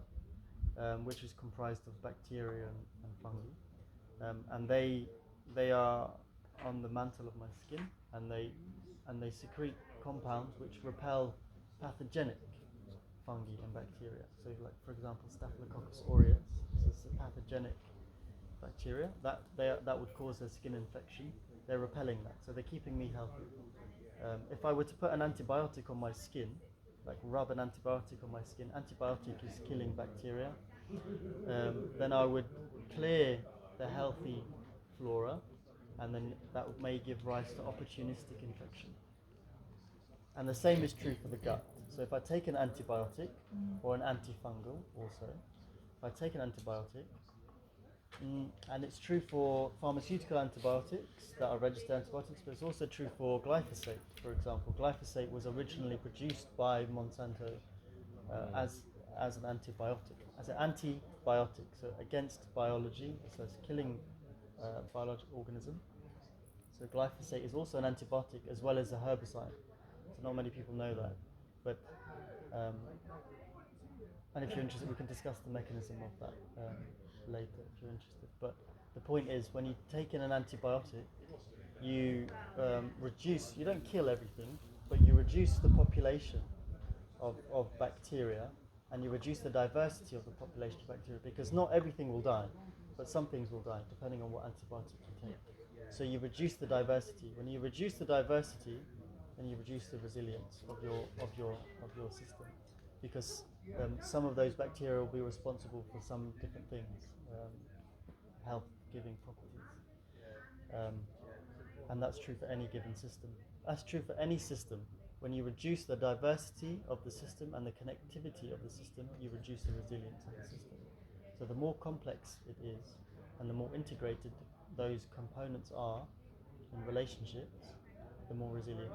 which is comprised of bacteria and fungi, and they are on the mantle of my skin, and they secrete compounds which repel pathogenic fungi and bacteria. So, like for example, Staphylococcus aureus is a pathogenic bacteria that would cause a skin infection. They're repelling that, so they're keeping me healthy. If I were to put an antibiotic on my skin, like rub an antibiotic on my skin, antibiotic is killing bacteria, then I would clear the healthy flora, and then that may give rise to opportunistic infection. And the same is true for the gut. So if I take an antibiotic or an antifungal also, if I take an antibiotic, and it's true for pharmaceutical antibiotics that are registered antibiotics, but it's also true for glyphosate, for example. Glyphosate was originally produced by Monsanto as an antibiotic, so against biology, so it's killing biological organism. So glyphosate is also an antibiotic as well as a herbicide. So not many people know that, but and if you're interested, we can discuss the mechanism of that later if you're interested. But the point is, when you take in an antibiotic, you reduce, you don't kill everything, but you reduce the population of bacteria, and you reduce the diversity of the population of bacteria, because not everything will die, but some things will die depending on what antibiotic you take. So you reduce the diversity. When you reduce the diversity, then you reduce the resilience of your system, because some of those bacteria will be responsible for some different things, health-giving properties. and that's true for any given system. That's true for any system. When you reduce the diversity of the system and the connectivity of the system, you reduce the resilience of the system. So the more complex it is, and the more integrated those components are in relationships, the more resilient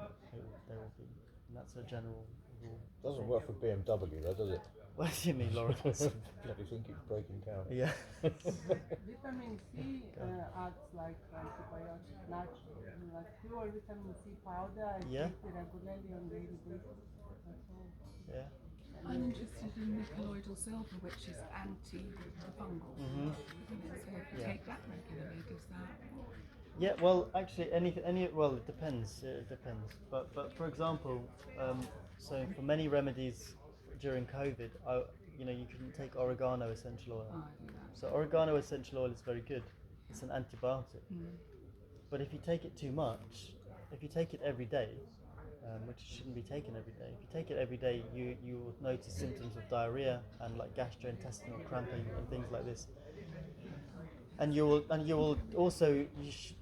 they will be. And that's a general rule. Doesn't work for BMW though, does it? What do you mean, Lawrence? Bloody thing keeps breaking down. Yeah. Vitamin C acts like antibiotic naturally. Like pure vitamin C powder, I take it regularly on daily basis. That's all. Yeah. I'm interested in the colloidal silver, which is anti-fungal. Mm-hmm. So if you take that regularly, does that? Yeah, well, actually, well, it depends. It depends. But for example, so for many remedies during COVID, you couldn't take oregano essential oil. Oh, I do that. So oregano essential oil is very good. It's an antibiotic. But if you take it too much, if you take it every day, which shouldn't be taken every day, if you take it every day, you will notice symptoms of diarrhea and like gastrointestinal cramping and things like this. And you will also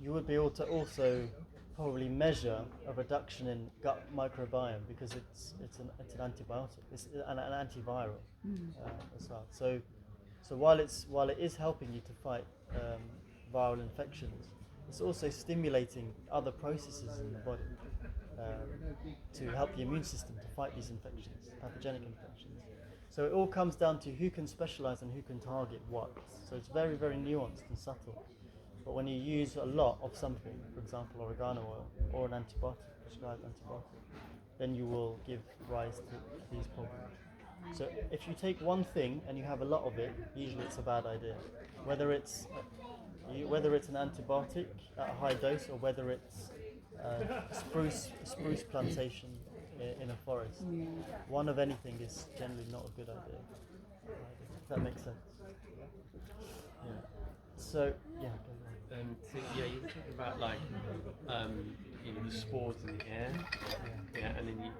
you would be able to also probably measure a reduction in gut microbiome because it's an antibiotic, it's an antiviral as well. So while it is helping you to fight viral infections, it's also stimulating other processes in the body to help the immune system to fight these infections, pathogenic infections. So it all comes down to who can specialize and who can target what. So it's very, very nuanced and subtle. But when you use a lot of something, for example, oregano oil or an antibiotic, prescribed antibiotic, then you will give rise to these problems. So if you take one thing and you have a lot of it, usually it's a bad idea. Whether it's an antibiotic at a high dose or whether it's a spruce plantation in a forest, one of anything is generally not a good idea. If that makes sense. Yeah. So yeah. You were talking about like the spores in the air, and then you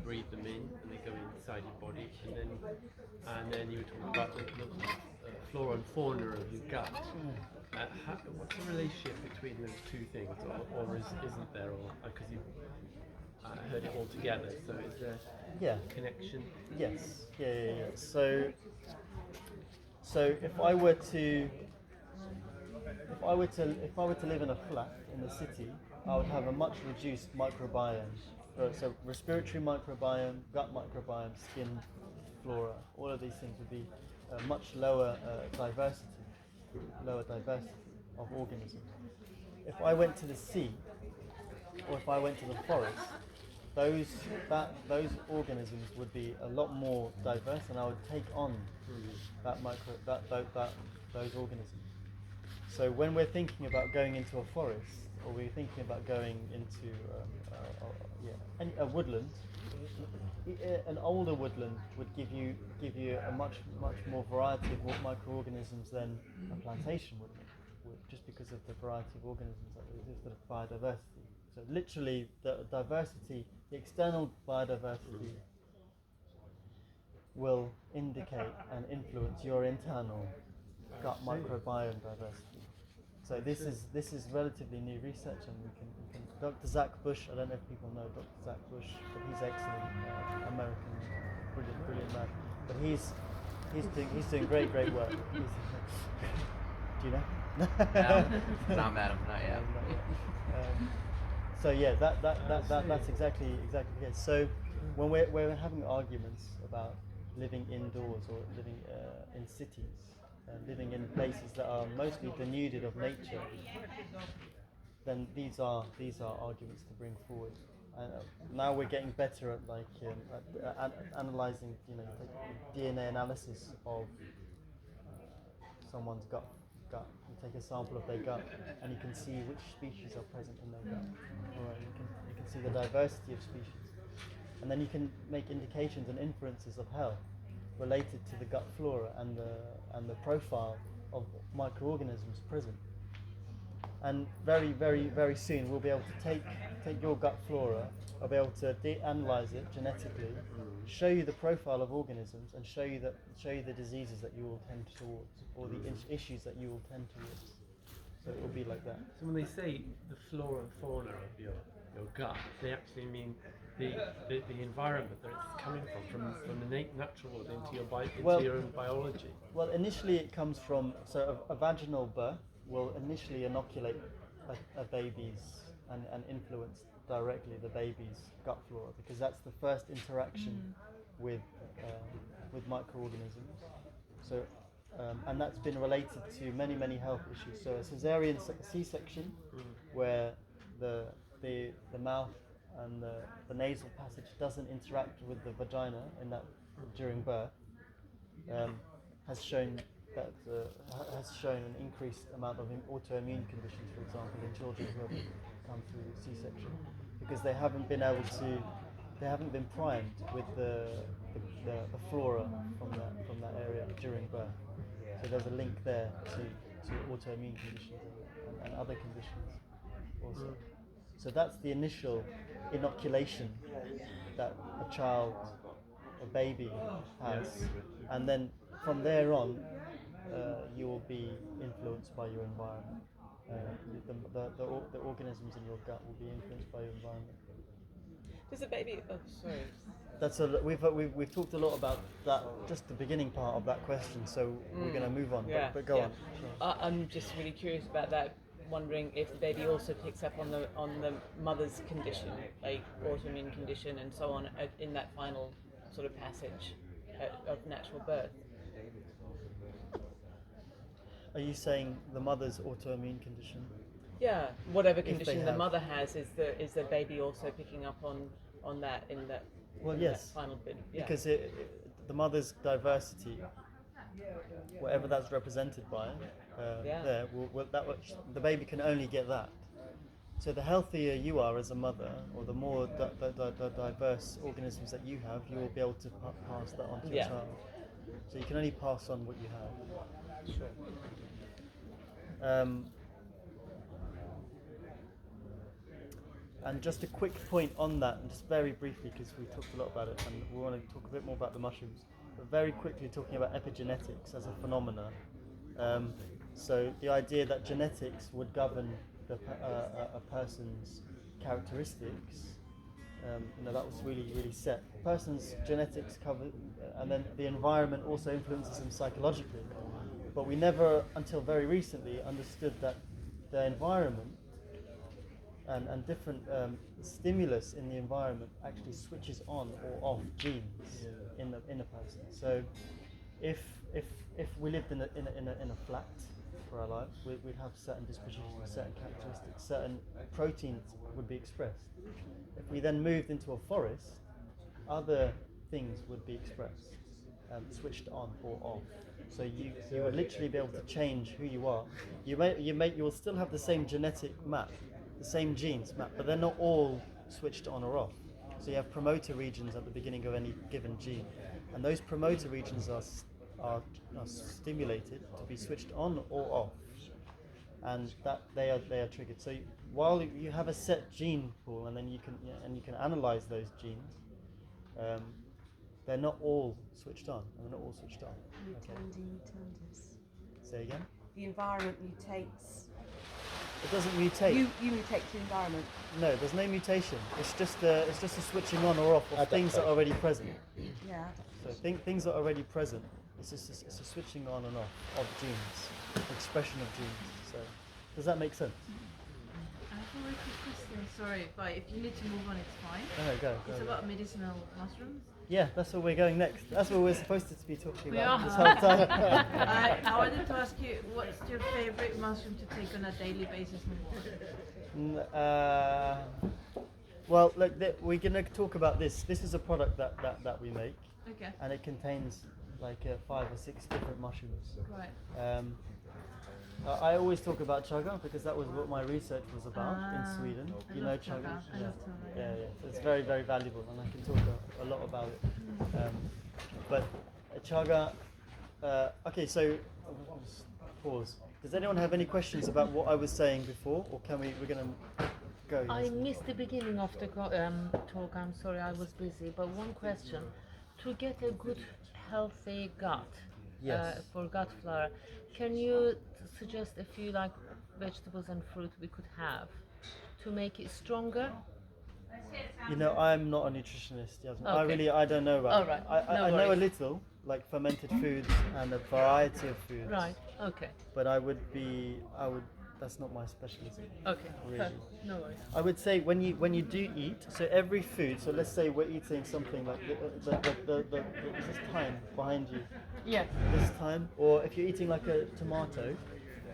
breathe them in, and they go inside your body, and then you were talking about the flora and fauna of your gut. What's the relationship between those two things, or isn't there, or because you heard it all together? So is there a connection? Yes. Yeah. So if I were to live in a flat in the city, I would have a much reduced microbiome. So respiratory microbiome, gut microbiome, skin flora, all of these things would be a much lower diversity of organisms. If I went to the sea, or if I went to the forest, those organisms would be a lot more diverse, and I would take on those organisms. So when we're thinking about going into a forest, or we're thinking about going into a woodland, an older woodland would give you a much more variety of microorganisms than a plantation would, just because of the variety of organisms that exist, the biodiversity. So literally, the diversity, the external biodiversity, will indicate and influence your internal gut microbiome diversity. So this is relatively new research, and we can Dr. Zach Bush. I don't know if people know Dr. Zach Bush, but he's excellent, American, brilliant man. But he's doing great work. Do you know? No, not madam, not yet. So yeah, that's exactly the case. So when we're having arguments about living indoors or living in cities, living in places that are mostly denuded of nature, then these are arguments to bring forward. Now we're getting better at analysing, DNA analysis of someone's gut. You take a sample of their gut, and you can see which species are present in their gut. Or you can see the diversity of species, and then you can make indications and inferences of health related to the gut flora and the profile of microorganisms present. And very, very, very soon we'll be able to take your gut flora, I'll be able to analyze it genetically, show you the profile of organisms, and show you the diseases that you will tend towards, or the issues that you will tend towards. So it will be like that. So when they say the flora and fauna of your gut, they actually mean the environment that it's coming from the natural world into your own biology. Well, initially it comes from, so a vaginal birth will initially inoculate a baby's and influence directly the baby's gut flora, because that's the first interaction with microorganisms. So and that's been related to many health issues. So a cesarean C-section, where the mouth and the nasal passage doesn't interact with the vagina in that during birth, has shown an increased amount of autoimmune conditions, for example, in children who have come through C-section, because they haven't been primed with the flora from that area during birth. So there's a link there to autoimmune conditions and other conditions also. So that's the initial inoculation that a baby has, and then from there on, you will be influenced by your environment. The organisms in your gut will be influenced by your environment. Does the baby? Oh, sorry. We've talked a lot about that, just the beginning part of that question. So we're going to move on. Yeah, but go on. Sure. I'm just really curious about that. Wondering if the baby also picks up on the mother's condition, like autoimmune condition and so on, in that final sort of passage of natural birth. Are you saying the mother's autoimmune condition? Yeah, whatever condition the mother has, is the baby also picking up on that in that? Well, yes, that final bit. Yeah. Because the mother's diversity, whatever that's represented by, the baby can only get that. So the healthier you are as a mother, or the more diverse organisms that you have, you will be able to pass that on to your child. So you can only pass on what you have. Sure. And just a quick point on that, and just very briefly, because we talked a lot about it, and we want to talk a bit more about the mushrooms, but very quickly talking about epigenetics as a phenomena. So the idea that genetics would govern a person's characteristics, that was really set. A person's genetics cover, and then the environment also influences them psychologically. But we never, until very recently, understood that the environment and different stimulus in the environment actually switches on or off genes in a person. So if we lived in a flat for our lives, we'd have certain dispositions, certain characteristics, certain proteins would be expressed. If we then moved into a forest, other things would be expressed, switched on or off. So you would literally be able to change who you are. You will still have the same genetic map, the same genes map, but they're not all switched on or off. So you have promoter regions at the beginning of any given gene, and those promoter regions are stimulated to be switched on or off, and that they are triggered. So while you have a set gene pool, and then you can analyze those genes, they're not all switched on, and they're not all switched on. Mutandis. Say again? The environment mutates. It doesn't mutate. You mutate the environment. No, there's no mutation. It's just a switching on or off of things that are already present. Yeah. So things that are already present. It's a switching on and off of genes, expression of genes. So does that make sense? I have a really quick question. Sorry, but if you need to move on, it's fine. No, go. It's about medicinal mushrooms. Yeah, that's where we're going next. That's what we're supposed to be talking about are. this whole time. I wanted to ask you, what's your favorite mushroom to take on a daily basis? Well, look, we're going to talk about this. This is a product that we make. Okay. And it contains like 5 or 6 different mushrooms. Right. I always talk about chaga because that was what my research was about in Sweden. You know chaga? Yeah. So it's very, very valuable, and I can talk a lot about it. But chaga. Okay, so pause. Does anyone have any questions about what I was saying before, or we're going to go? I missed the beginning of the talk. I'm sorry, I was busy. But one question: to get a good, healthy gut, yes. For gut flora, can you suggest a few like vegetables and fruit we could have to make it stronger? You know, I'm not a nutritionist, Yasmin. Okay. I don't know about All it. right, I no know a worries. little, like fermented foods and a variety of foods. Right. Okay. But that's not my specialism. Okay. Really. No worries. I would say when you do eat, so every food, so let's say we're eating something like is this thyme behind you? Yeah. This thyme, or if you're eating like a tomato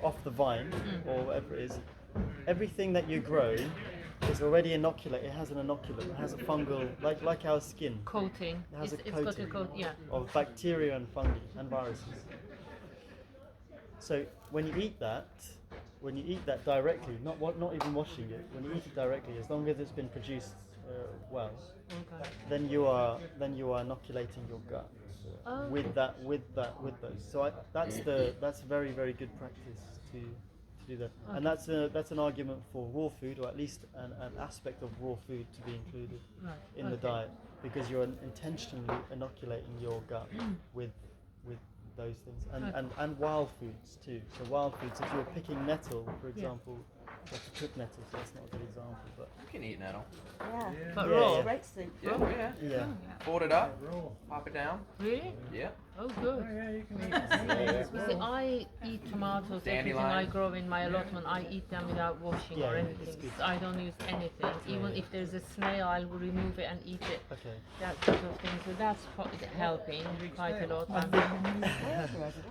off the vine or whatever it is, everything that you grow is already inoculated. It has an inoculum. It has a fungal, like our skin. Coating. It has It's a got a coating coat. Yeah. of bacteria and fungi and viruses. So when you eat that directly, not even washing it, when you eat it directly, as long as it's been produced well, Okay. then you are inoculating your gut Oh, with those. So that's very, very good practice to do that, and that's an argument for raw food, or at least an aspect of raw food to be included in the diet, because you're intentionally inoculating your gut with those things, and wild foods too. So wild foods, if you're picking nettle, for example, you have to cook nettle, so that's not a good example, but You can eat nettle. Yeah. But Yeah, raw. yeah. Great soup. Yeah. Fold it up, pop it down. Really? Yeah. Oh, good. You see, I eat tomatoes, everything I Dandelion. grow in my allotment, I eat them without washing or Yeah, anything. it's good. I don't use anything. Even if there's a snail, I'll remove it and eat it. okay. That sort of thing. So that's helping quite a lot.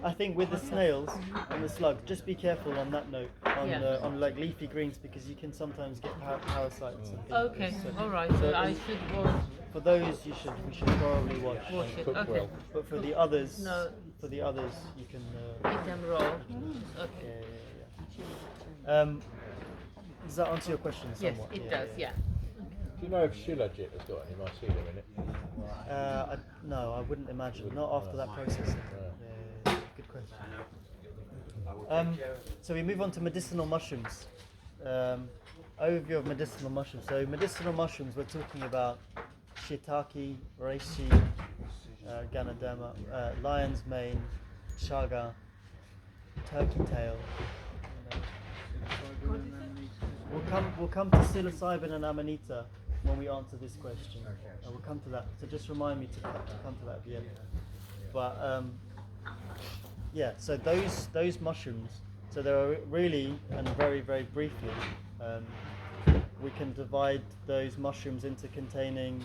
I think with the snails and the slugs, just be careful on that note on like leafy greens, because you can sometimes get parasites. And things like Okay, this. So- all right. So I should wash. For those, we should probably wash. Wash it. Cook Okay. well. But for the others, No. you can. Eat them raw. Okay. Yeah. Does that answer your question Yes, somewhat? it does. Yeah. Do you know if Shilajit has got any mycelium in it? No, I wouldn't imagine. Not after that processing. Yeah, good question. So we move on to medicinal mushrooms. Overview of medicinal mushrooms. So medicinal mushrooms, we're talking about shiitake, reishi, ganoderma, lion's mane, chaga, turkey tail. We'll come to psilocybin and amanita when we answer this question. We'll come to that. So just remind me to come to that at the end. But yeah, so those mushrooms. So there are really, and very, very briefly, we can divide those mushrooms into containing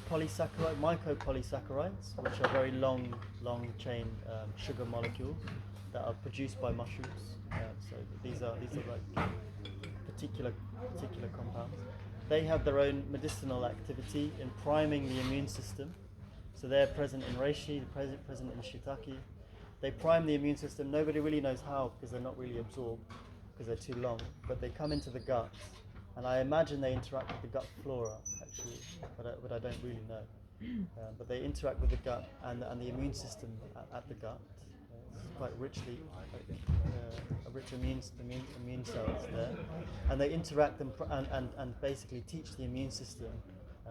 polysaccharide, mycopolysaccharides, which are very long chain sugar molecules that are produced by mushrooms. So these are like particular compounds. They have their own medicinal activity in priming the immune system. So they're present in reishi, present in shiitake. They prime the immune system. Nobody really knows how, because they're not really absorbed, because they're too long. But they come into the gut, and I imagine they interact with the gut flora, actually, but I don't really know. But they interact with the gut and the immune system at the gut. It's quite richly, rich immune cells there, and they interact and basically teach the immune system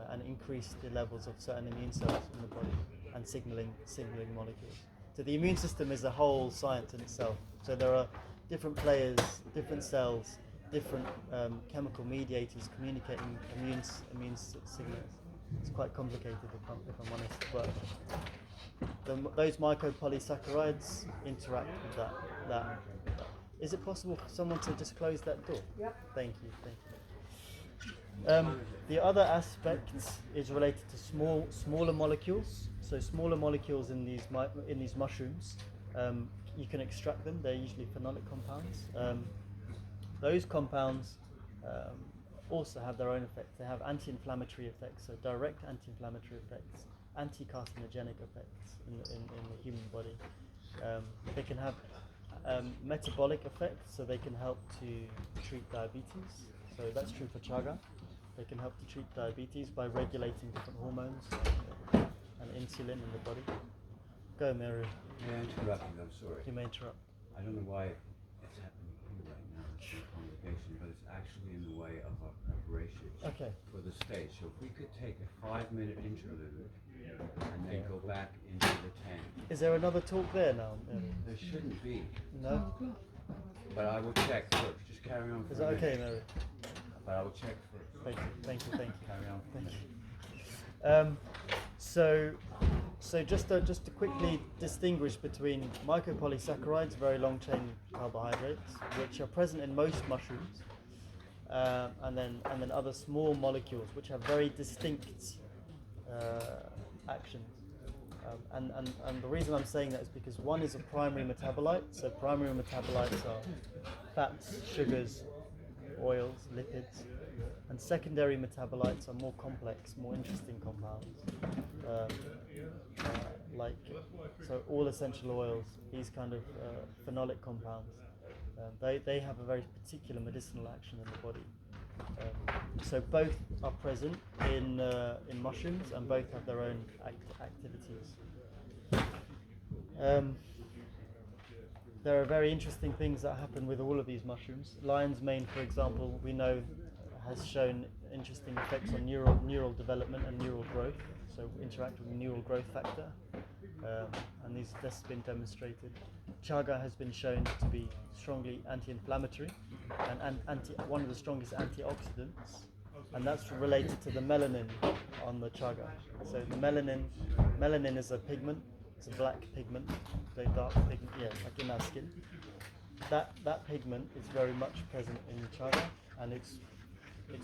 and increase the levels of certain immune cells in the body and signaling molecules. So the immune system is a whole science in itself. So there are different players, different cells, different chemical mediators communicating immune signals. It's quite complicated if I'm honest, but those mycopolysaccharides interact with that. Is it possible for someone to just close that door? Yep. Thank you. The other aspect is related to smaller molecules. So smaller molecules in these mushrooms, you can extract them. They're usually phenolic compounds. Those compounds also have their own effects. They have anti-inflammatory effects, so direct anti-inflammatory effects, anti-carcinogenic effects in the human body. They can have metabolic effects, so they can help to treat diabetes. So that's true for chaga. They can help to treat diabetes by regulating different hormones and insulin in the body. Go, Mary. May I interrupt you? I'm sorry. You may interrupt. I don't know why it's happening here right now in the congregation, but it's actually in the way of our preparations for the stage. So if we could take a 5-minute interlude and then go back into the tent. Is there another talk there now? There shouldn't be. No? But I will check. Look, just carry on. Is that okay, Mary? But I will check first. Thank you, thank you, thank you. Carry on. Thank you. So just to quickly distinguish between mycopolysaccharides, very long chain carbohydrates, which are present in most mushrooms, and then other small molecules which have very distinct actions. And the reason I'm saying that is because one is a primary metabolite. So primary metabolites are fats, sugars, oils, lipids, and secondary metabolites are more complex, more interesting compounds, like so all essential oils, these kind of phenolic compounds. They have a very particular medicinal action in the body. So both are present in mushrooms, and both have their own activities. There are very interesting things that happen with all of these mushrooms. Lion's mane, for example, we know has shown interesting effects on neural development and neural growth. So interact with the neural growth factor, and this has been demonstrated. Chaga has been shown to be strongly anti-inflammatory and one of the strongest antioxidants, and that's related to the melanin on the chaga. So the melanin is a pigment. It's a black pigment, very dark pigment, like in our skin. That pigment is very much present in chaga, and it's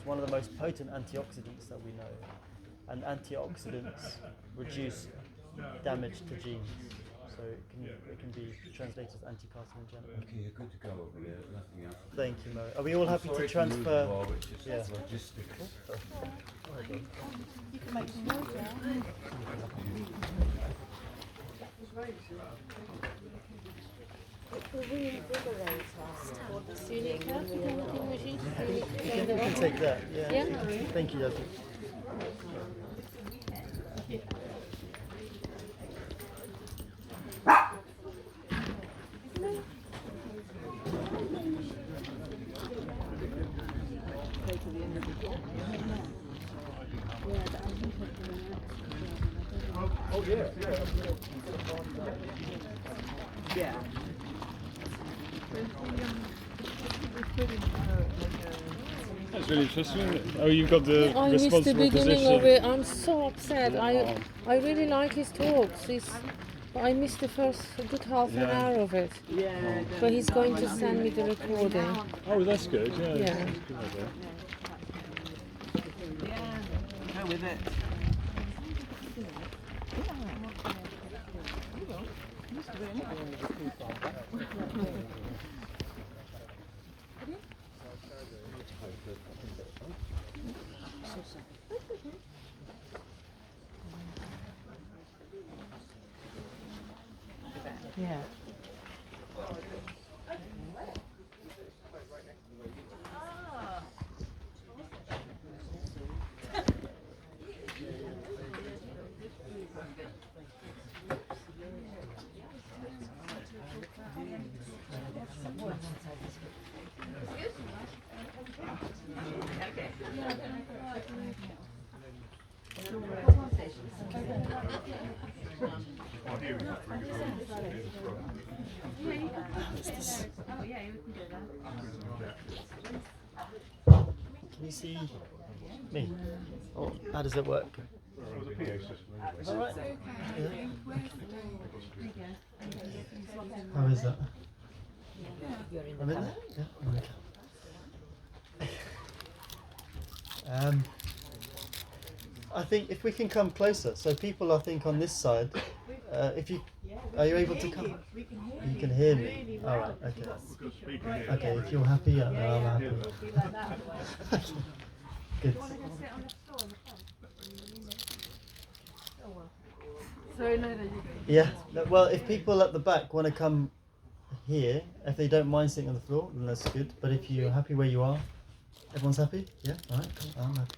one of the most potent antioxidants that we know. And antioxidants reduce damage to genes, so it can be translated as anti-carcinogenic. Okay, you're good to go over there. Nothing else. Thank you, Mary. Are we all happy to transfer? Yeah. Logistics. You can make some more now. You can take that, yeah. Thank you, Yasmin. Oh yeah. Yeah. That's really interesting, isn't it? Oh, you've got the I missed the responsible beginning position. of it. I'm so upset. I really like his talks. But I missed the first good half an hour of it. Yeah. But he's going to send me the recording. Oh, that's good. Yeah. Yeah. That's a good idea. Go with it. Yeah. Can you see me? Oh, how does it work? Is that right? Yeah. How is that? I'm in there? Yeah. Okay. I think if we can come closer, so people I think on this side, if you are you able to come? You can hear me. All right. Okay. Okay. If you're happy, I'm happy. Good. Yeah. Well, if people at the back want to come here, if they don't mind sitting on the floor, then that's good. But if you're happy where you are, everyone's happy? Yeah? All right, cool. I'm happy.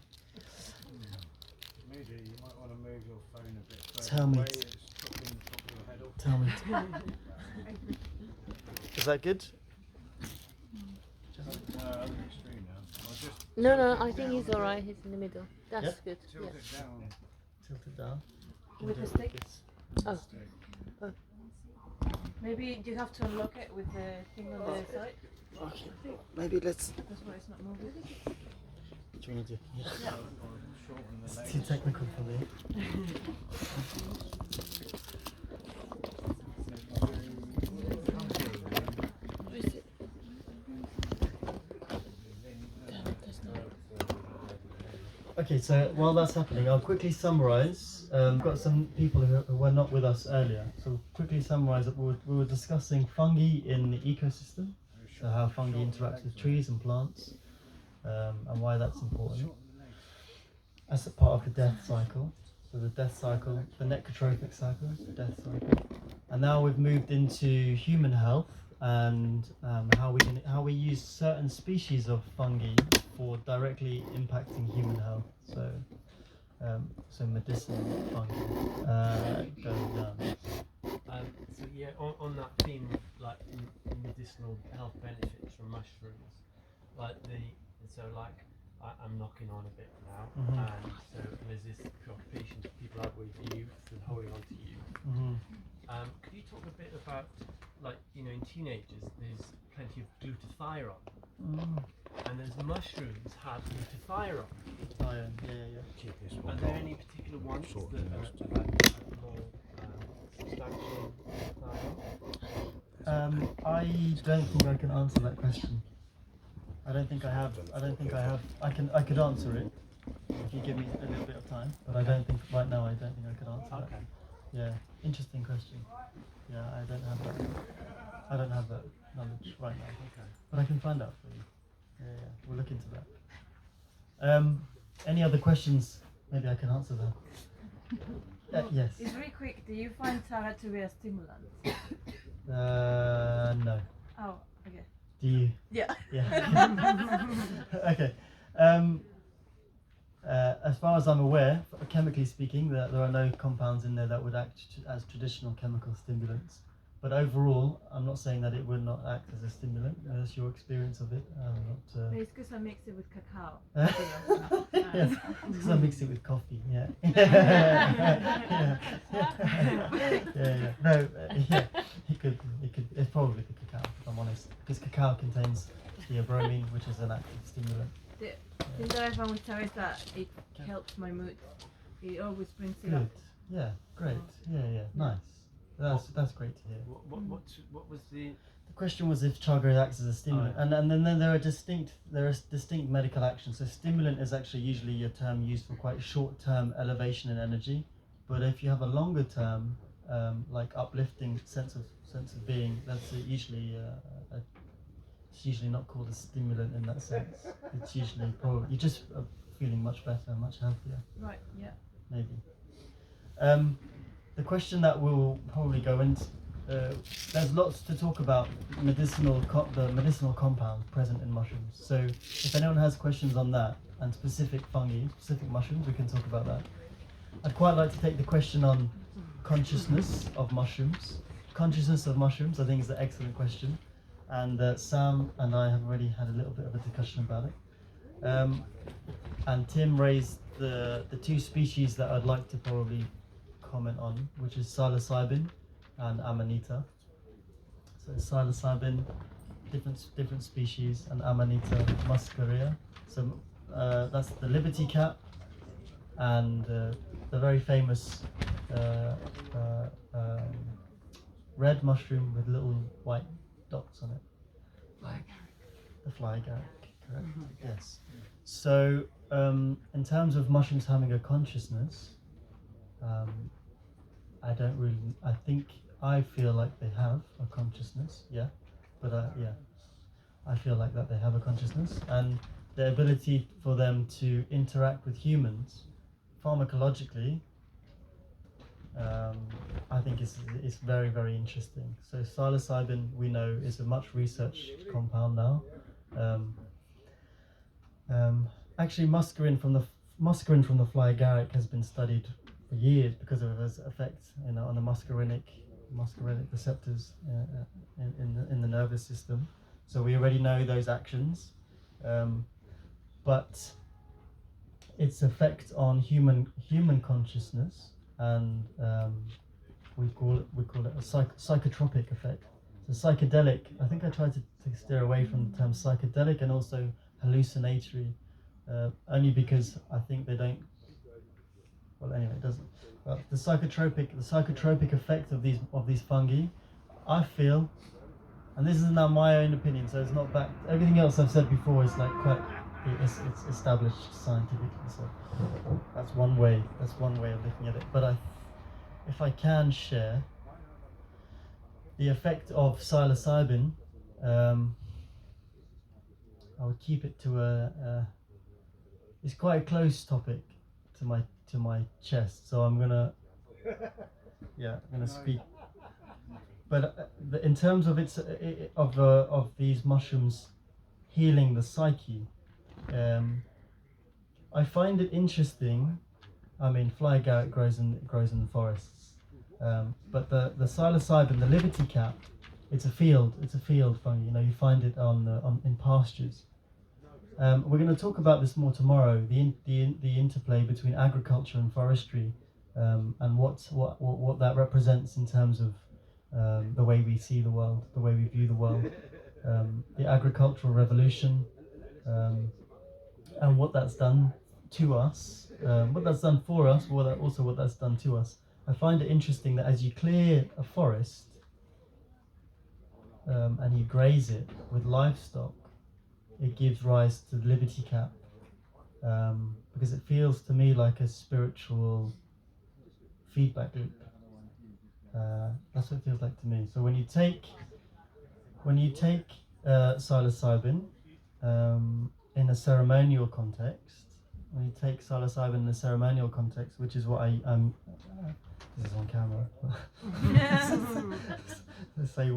Maybe you might want to move your phone a bit further Tell me. away. It's dropping your head off. Tell me. Is that good? Extreme now. I'll just No, I think he's alright. He's in the middle. That's good. tilt it down. Tilt it down. With the stick? Oh. Maybe you have to unlock it with the thing on the side. Okay, maybe let's. That's why it's not moving. What do we need to? Yeah. It's too technical for me. Okay, so while that's happening, I'll quickly summarise. We've got some people who were not with us earlier, so quickly summarise that we were discussing fungi in the ecosystem, so how fungi interact with trees and plants, and why that's important. As a part of the death cycle, so the death cycle, the necrotrophic cycle, the death cycle, and now we've moved into human health and how we use certain species of fungi for directly impacting human health. So medicinal fungi going down. So yeah, on that theme, like medicinal health benefits from mushrooms, I'm knocking on a bit now, and so there's this preoccupation people have with youth and holding on to youth. Could you talk a bit about, in teenagers, there's plenty of glutathione, and there's mushrooms have glutathione. Are there any particular ones that are more substantial? I don't think I can answer that question. I don't think I have. I could answer it if you give me a little bit of time, but I don't think right now. I don't think I could answer that. Yeah, interesting question. Yeah, I don't have that knowledge right now. But I can find out for you. Yeah, we'll look into that. Any other questions? Maybe I can answer them. Yes. It's very quick. Do you find Tara to be a stimulant? No. Oh, okay. Do you? Yeah. Yeah. Okay. As far as I'm aware, chemically speaking, there are no compounds in there that would act as traditional chemical stimulants. But overall, I'm not saying that it would not act as a stimulant. That's your experience of it. It's because I mix it with cacao. Yes, because I mix it with coffee. Yeah. Yeah. No. Yeah. It could. It's probably the cacao, if I'm honest, because cacao contains theobromine, which is an active stimulant. The thing that I found with Tara is that it helps my mood. It always brings it up. Good. Yeah. Great. Yeah. Nice. That's great to hear. What was the? The question was if chaga acts as a stimulant, and then there are distinct medical actions. So stimulant is actually usually a term used for quite short-term elevation in energy, but if you have a longer term, like uplifting sense of being, that's usually it's usually not called a stimulant in that sense. It's usually probably you're just feeling much better, much healthier. Right. Yeah. Maybe. The question that we'll probably go into, there's lots to talk about the medicinal compounds present in mushrooms. So if anyone has questions on that and specific fungi, specific mushrooms, we can talk about that. I'd quite like to take the question on consciousness of mushrooms. Consciousness of mushrooms, I think, is an excellent question. And Sam and I have already had a little bit of a discussion about it. And Tim raised the two species that I'd like to probably comment on, which is psilocybin and amanita. So psilocybin, different species, and amanita muscaria. So that's the liberty cap and the very famous red mushroom with little white dots on it. The fly agaric, correct? Yes. So in terms of mushrooms having a consciousness, I feel like they have a consciousness, but I feel like that they have a consciousness, and the ability for them to interact with humans pharmacologically, I think is very, very interesting. So psilocybin, we know, is a much researched compound now. Actually, muscarine from the fly agaric has been studied for years because of its effect, on the muscarinic receptors in the nervous system. So we already know those actions, but its effect on human consciousness and we call it a psychotropic effect. So psychedelic. I think I tried to steer away from the term psychedelic and also hallucinatory, only because I think they don't. Well, anyway, it doesn't. But the psychotropic effect of these fungi, I feel, and this is now my own opinion, so it's not back. Everything else I've said before is like quite it's established scientifically. So that's one way. That's one way of looking at it. But if I can share the effect of psilocybin, I would keep it to it's quite a close topic to my chest. So I'm gonna speak. But in terms of of these mushrooms healing the psyche, I find it interesting. I mean, fly agate grows in the forests, but the psilocybin, the liberty cap, it's a field fungi. You know, you find it in pastures. We're going to talk about this more tomorrow. The interplay between agriculture and forestry, and what that represents in terms of the way we see the world, the way we view the world, the agricultural revolution, and what that's done to us, what that's done for us, also what that's done to us. I find it interesting that as you clear a forest and you graze it with livestock, it gives rise to the liberty cap, because it feels to me like a spiritual feedback loop. That's what it feels like to me. So when you take psilocybin in a ceremonial context, which is what I'm. This is on camera.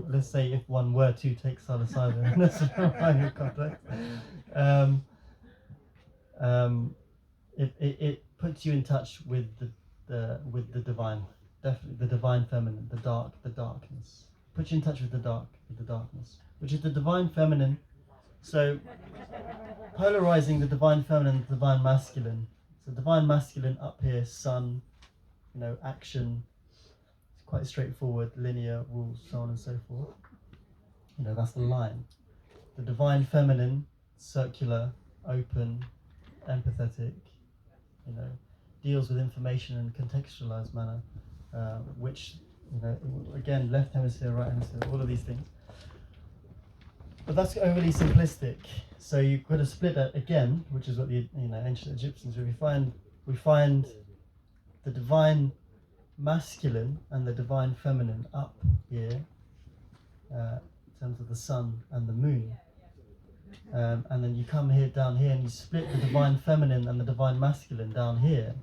let's say if one were to take psilocybin in a ceremonial context, it puts you in touch with the divine, definitely the divine feminine, the darkness. Puts you in touch with the darkness, which is the divine feminine. So polarizing the divine feminine, the divine masculine. So divine masculine up here, sun, action. It's quite straightforward, linear rules, so on and so forth. That's the line. The divine feminine, circular, open, empathetic. Deals with information in a contextualized manner, which again, left hemisphere, right hemisphere, all of these things. But that's overly simplistic. So you could have split that again, which is what the ancient Egyptians do. We find the divine masculine and the divine feminine up here, in terms of the sun and the moon. And then you come down here, and you split the divine feminine and the divine masculine down here,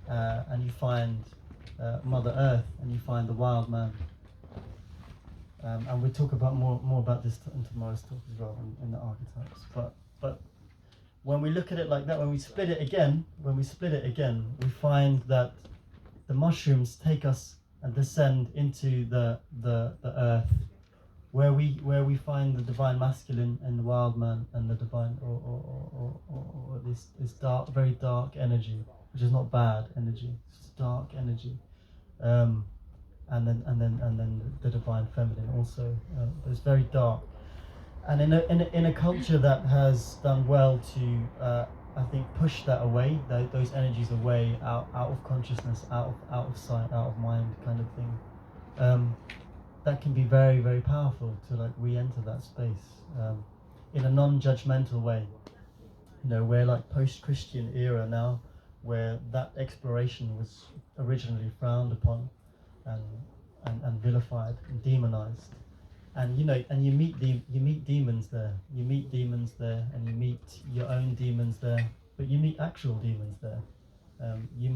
and you find Mother Earth, and you find the wild man. And we'll talk about more about this in tomorrow's talk as well, in the archetypes. But when we look at it like that, when we split it again, we find that the mushrooms take us and descend into the earth, where we find the divine masculine and the wild man and the divine or this dark, very dark energy, which is not bad energy, it's dark energy. And then the divine feminine also, but it's very dark. And in a culture that has done well to, I think, push that away, those energies away, out of consciousness, out of sight, out of mind, kind of thing. That can be very, very powerful to re-enter that space in a non-judgmental way. We're like post-Christian era now, where that exploration was originally frowned upon and vilified and demonized, and you meet demons there. You meet demons there, and you meet your own demons there. But you meet actual demons there. You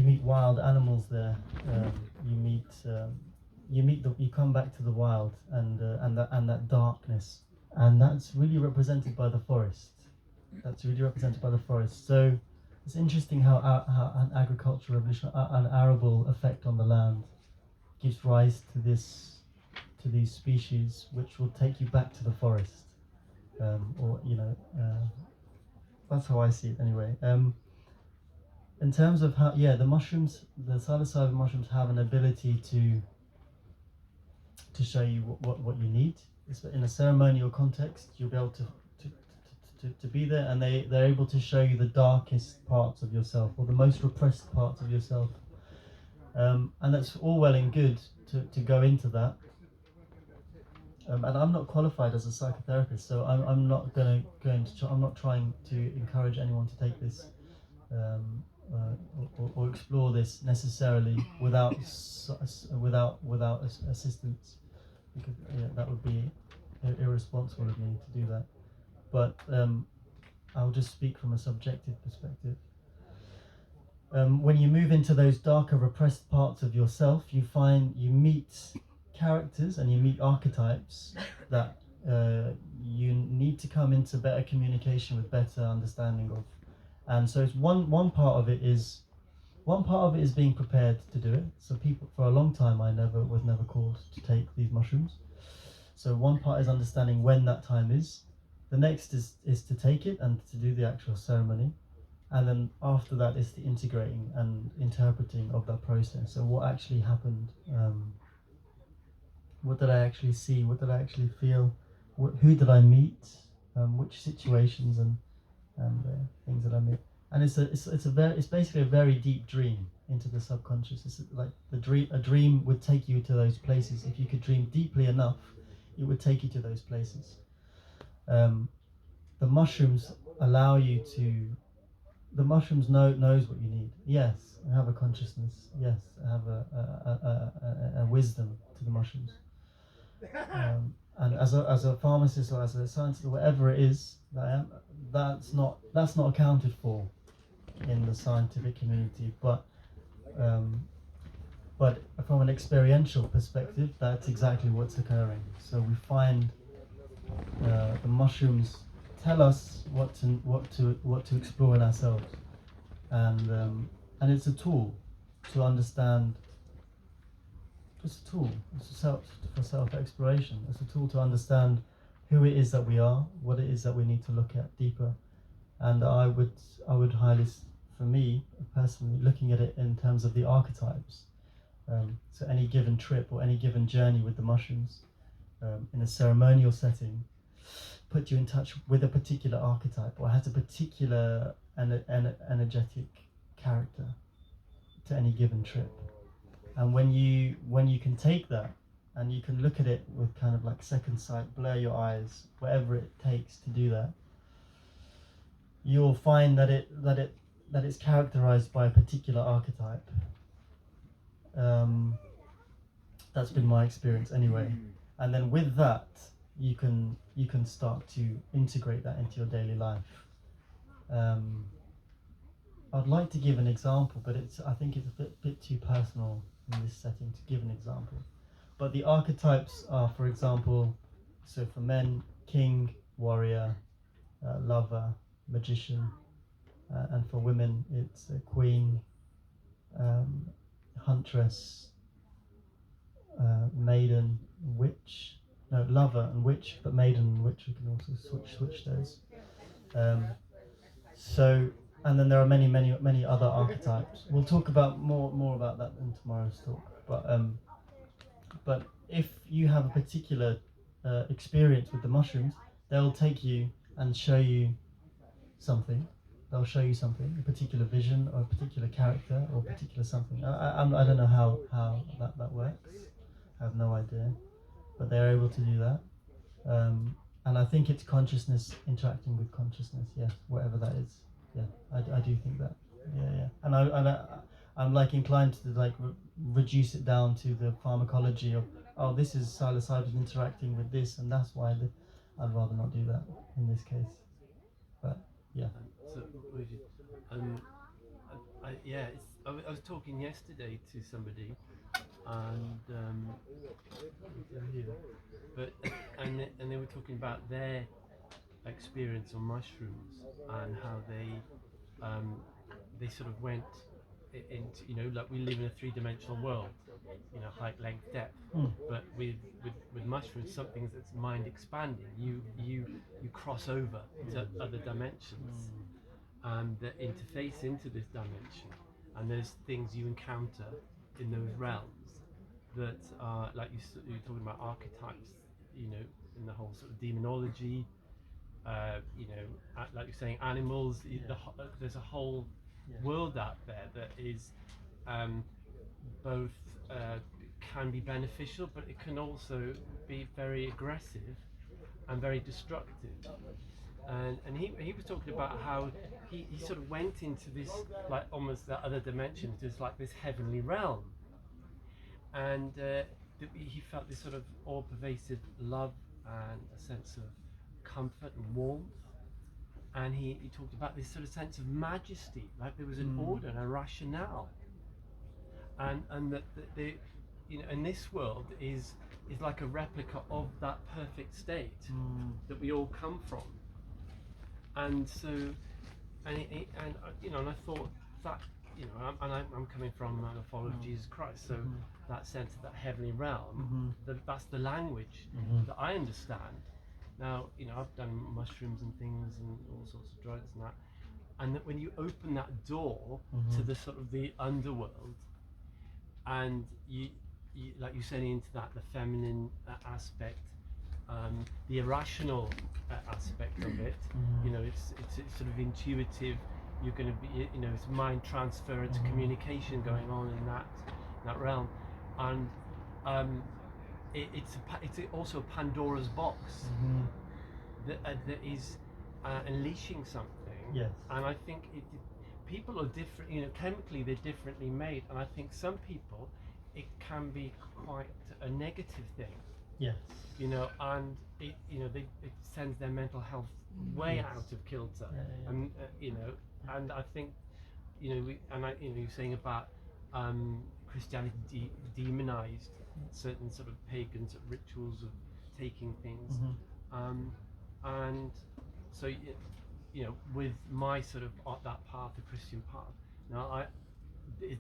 meet wild animals there. You come back to the wild and that darkness, and that's really represented by the forest. So it's interesting how an agricultural revolution, an arable effect on the land, gives rise to these species, which will take you back to the forest, that's how I see it anyway. in terms of how, yeah, the mushrooms, the psilocybin mushrooms have an ability to show you what you need. In a ceremonial context, you'll be able to be there, and they're able to show you the darkest parts of yourself, or the most repressed parts of yourself. And that's all well and good to go into that. And I'm not qualified as a psychotherapist, so I'm not I'm not trying to encourage anyone to take this or explore this necessarily without assistance, because that would be irresponsible of me to do that. But I'll just speak from a subjective perspective. When you move into those darker, repressed parts of yourself, you meet characters and you meet archetypes that you need to come into better communication with, better understanding of. And so it's one part of it is being prepared to do it. So people, for a long time, I was never called to take these mushrooms. So one part is understanding when that time is. The next is to take it and to do the actual ceremony. And then after that is the integrating and interpreting of that process. So what actually happened? What did I actually see? What did I actually feel? Who did I meet? Which situations and things that I meet? And it's basically a very deep dream into the subconscious. It's like a dream would take you to those places. If you could dream deeply enough, it would take you to those places. The mushrooms allow you to. The mushrooms knows what you need. Yes, I have a consciousness. Yes, I have a wisdom to the mushrooms. And as a pharmacist or as a scientist or whatever it is that I am, that's not accounted for in the scientific community. But from an experiential perspective, that's exactly what's occurring. So we find the mushrooms tell us what to explore in ourselves, and it's a tool to understand. It's a tool. For self-exploration. It's a tool to understand who it is that we are, what it is that we need to look at deeper. And I would highly, for me personally, looking at it in terms of the archetypes. So any given trip or any given journey with the mushrooms in a ceremonial setting put you in touch with a particular archetype or has a particular energetic character to any given trip. And when you can take that and you can look at it with kind of like second sight, blur your eyes, whatever it takes to do that, you'll find that it's characterized by a particular archetype. That's been my experience anyway. And then with that, you can start to integrate that into your daily life. I'd like to give an example, but I think it's a bit too personal in this setting to give an example. But the archetypes are, for example, so for men, king, warrior, lover, magician, and for women, it's a queen, huntress, maiden, witch. No, lover and witch, but maiden and witch, we can also switch those. So, and then there are many other archetypes. We'll talk about more about that in tomorrow's talk. But if you have a particular experience with the mushrooms, they'll take you and show you something. They'll show you something, a particular vision or a particular character or a particular something. I don't know how that works. I have no idea. But they're able to do that. And I think it's consciousness interacting with consciousness, yes, whatever that is. Yeah, I do think that. Yeah. And I'm like inclined to like reduce it down to the pharmacology of, this is psilocybin interacting with this, and that's why I'd rather not do that in this case. But yeah. So, I was talking yesterday to somebody, and and they were talking about their experience on mushrooms and how they sort of went into, like we live in a three-dimensional world, height, length, depth. But with mushrooms, something that's mind expanding. You cross over to other dimensions. that interface into this dimension, and there's things you encounter in those realms that are like you're talking about archetypes, you know, in the whole sort of demonology, you know, like you're saying, animals. There's a whole world out there that is both can be beneficial, but it can also be very aggressive and very destructive. And he was talking about how he sort of went into this, like almost that other dimension, just like this heavenly realm, and he felt this sort of all-pervasive love and a sense of comfort and warmth. And he talked about this sort of sense of majesty, like there was an order and a rationale, and that the you know, and this world is like a replica of that perfect state that we all come from. And so, and you know, and I thought that, you know, I'm coming from a follower of Jesus Christ, so that sense of that heavenly realm, that's the language that I understand. Now, you know, I've done mushrooms and things and all sorts of drugs and that when you open that door to the sort of the underworld, and you like you said, into that the feminine aspect, the irrational aspect of it, you know, it's sort of intuitive. You're going to be, you know, it's mind transfer, it's communication going on in that realm, and it's also Pandora's box that is unleashing something. Yes. And I think people are different, you know, chemically they're differently made, and I think some people it can be quite a negative thing. Yes. You know, and it, you know, it sends their mental health way out of kilter. And you know, and I think, you know, you know, you're saying about Christianity demonized certain sort of pagan sort of rituals of taking things, and so you know, with my sort of that path, the Christian path, now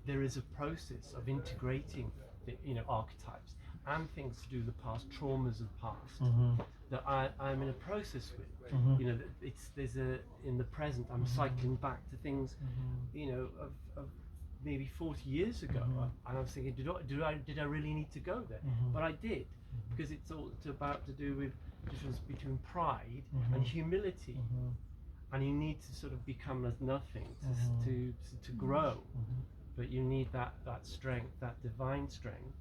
there is a process of integrating the, you know, archetypes and things to do with the past, traumas of the past, that I'm in a process with. You know, there's in the present I'm cycling back to things, you know, of maybe 40 years ago, and I was thinking, did I really need to go there? But I did, because it's all about to do with the difference between pride and humility, and you need to sort of become as nothing to grow, but you need that strength, that divine strength,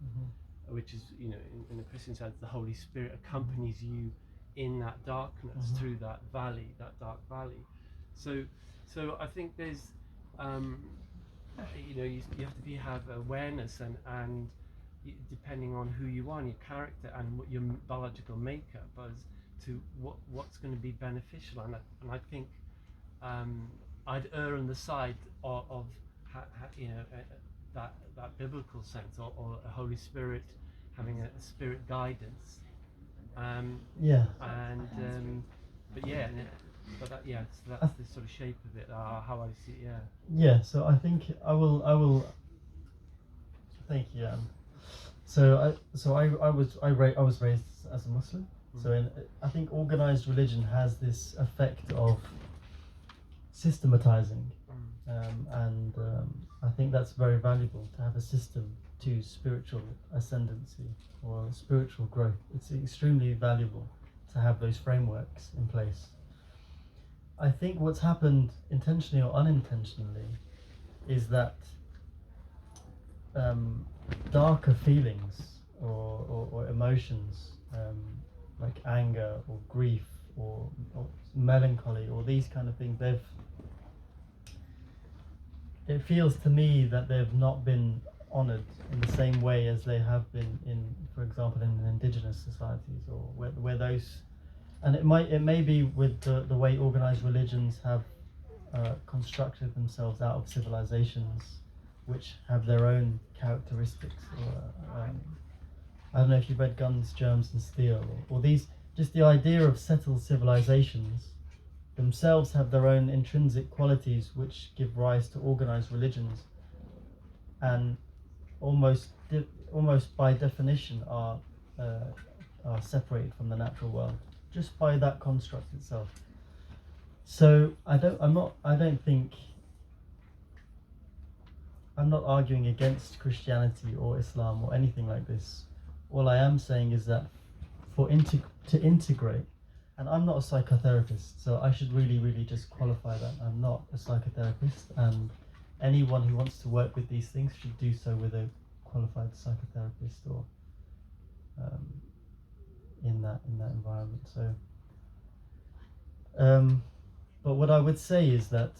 which is, you know, in the Christian sense, the Holy Spirit accompanies you in that darkness, through that valley, that dark valley. So I think there's, you know, you have to have awareness and depending on who you are and your character and what your biological makeup as to what's going to be beneficial. And I think I'd err on the side of you know, that biblical sense, or a Holy Spirit, having a spirit guidance. But yeah, but so that's the sort of shape of it, how I see it. Yeah. So I think I will. Thank you. So I was raised as a Muslim. So I think organized religion has this effect of systematizing, and I think that's very valuable to have a system to spiritual ascendancy or spiritual growth. It's extremely valuable to have those frameworks in place. I think what's happened, intentionally or unintentionally, is that darker feelings or emotions, like anger or grief or melancholy or these kind of things, it feels to me that they've not been honoured in the same way as they have been in, for example, in indigenous societies, or where those, and it may be with the way organised religions have constructed themselves out of civilizations which have their own characteristics. I don't know if you've read Guns, Germs and Steel, or these, just the idea of settled civilizations themselves have their own intrinsic qualities which give rise to organized religions, and almost by definition are separated from the natural world just by that construct itself. So I don't think. I'm not arguing against Christianity or Islam or anything like this. All I am saying is that to integrate, and I'm not a psychotherapist, so I should really just qualify that. I'm not a psychotherapist, and anyone who wants to work with these things should do so with a qualified psychotherapist or in that environment. So, but what I would say is that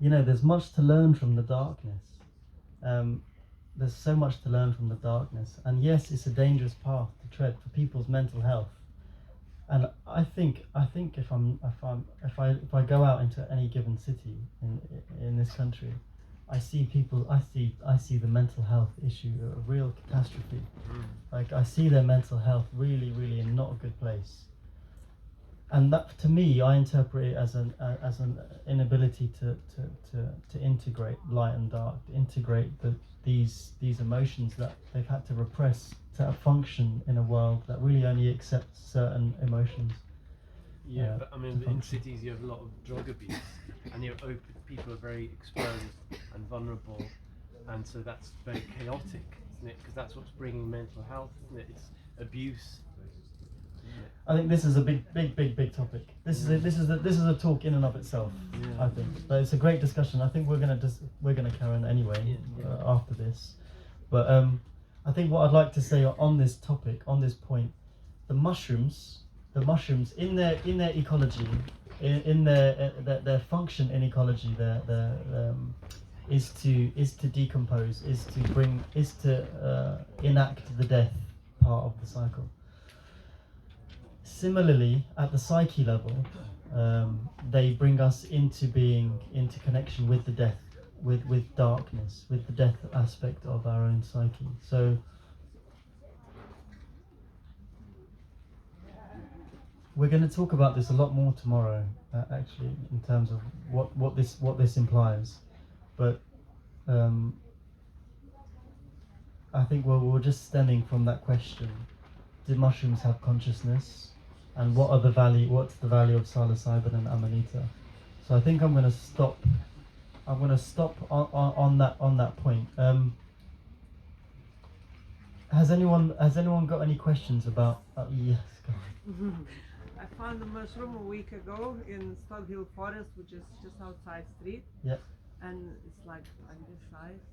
there's much to learn from the darkness. There's so much to learn from the darkness, and yes, it's a dangerous path to tread for people's mental health. And I think if I go out into any given city in this country, I see the mental health issue a real catastrophe. Like I see their mental health really in not a good place. And that, to me, I interpret it as an inability to integrate light and dark, to integrate these emotions that they've had to repress to function in a world that really only accepts certain emotions. Yeah, but I mean, in cities you have a lot of drug abuse, and people are very exposed and vulnerable, and so that's very chaotic, isn't it? Because that's what's bringing mental health, isn't it? It's abuse. I think this is a big topic. This is a talk in and of itself. Yeah. I think, but it's a great discussion. I think we're gonna carry on anyway after this. But I think what I'd like to say on this topic, on this point, the mushrooms in their ecology, in their function in ecology, is to decompose, is to enact the death part of the cycle. Similarly, at the psyche level, they bring us into connection with the death, with darkness, with the death aspect of our own psyche. So we're going to talk about this a lot more tomorrow, actually, in terms of what this implies. But I think we're just stemming from that question: do mushrooms have consciousness? And what's the value of psilocybin and amanita? So I think I'm going to stop on that point. Has anyone got any questions about? Yes. Go on. I found a mushroom a week ago in Stog Hill Forest, which is just outside street. Yeah. And it's like this size,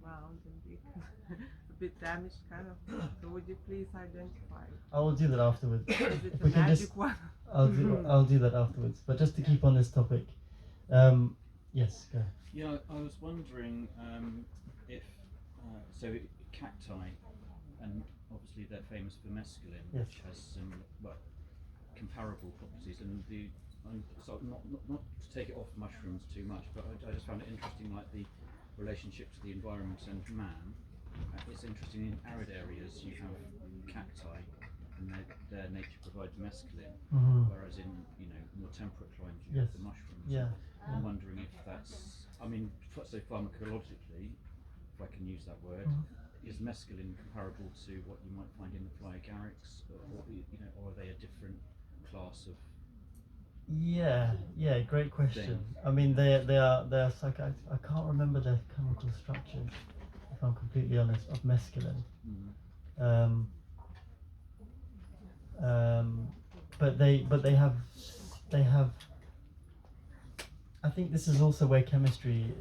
round and big. A bit damaged, kind of. So would you please identify? I will do that afterwards. Is it a magic one? I'll do that afterwards. But just to keep on this topic, yes, go. Yeah, I was wondering if cacti, and obviously they're famous for mescaline, Yes. which has some comparable properties, and so not to take it off mushrooms too much, but I just found it interesting, like the relationship to the environment and man. It's interesting, in arid areas you have cacti and their nature provides mescaline, whereas in more temperate climes you have the mushrooms. Yeah. I'm wondering if that's, so pharmacologically, if I can use that word, is mescaline comparable to what you might find in the fly agarics, or are they a different class of? Yeah, great question. I mean, they are psychoactive. I can't remember their chemical structure, if I'm completely honest, of mescaline. But they have. I think this is also where chemistry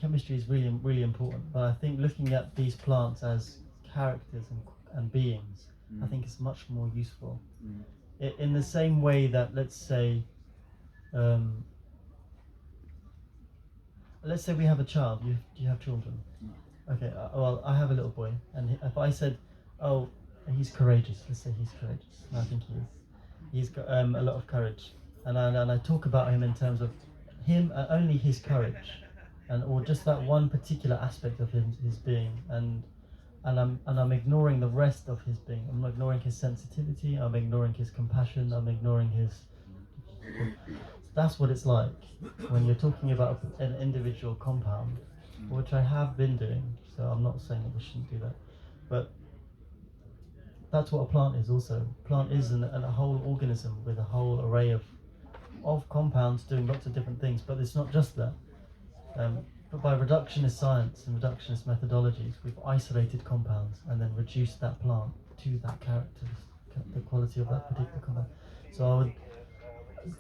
is really important. But I think looking at these plants as characters and beings, I think is much more useful. In the same way that, let's say we have a child. Do you have children? Okay. Well, I have a little boy, and if I said, "Oh, he's courageous," let's say he's courageous, and I think he is. He's got a lot of courage, and I talk about him in terms of him only his courage, or just that one particular aspect of his being, and I'm ignoring the rest of his being. I'm ignoring his sensitivity. I'm ignoring his compassion. I'm ignoring his that's what it's like when you're talking about an individual compound, which I have been doing. So I'm not saying that we shouldn't do that, but that's what a plant is also. A plant is a whole organism with a whole array of compounds doing lots of different things, but it's not just that. But by reductionist science and reductionist methodologies, we've isolated compounds and then reduced that plant to that character, the quality of that particular compound. So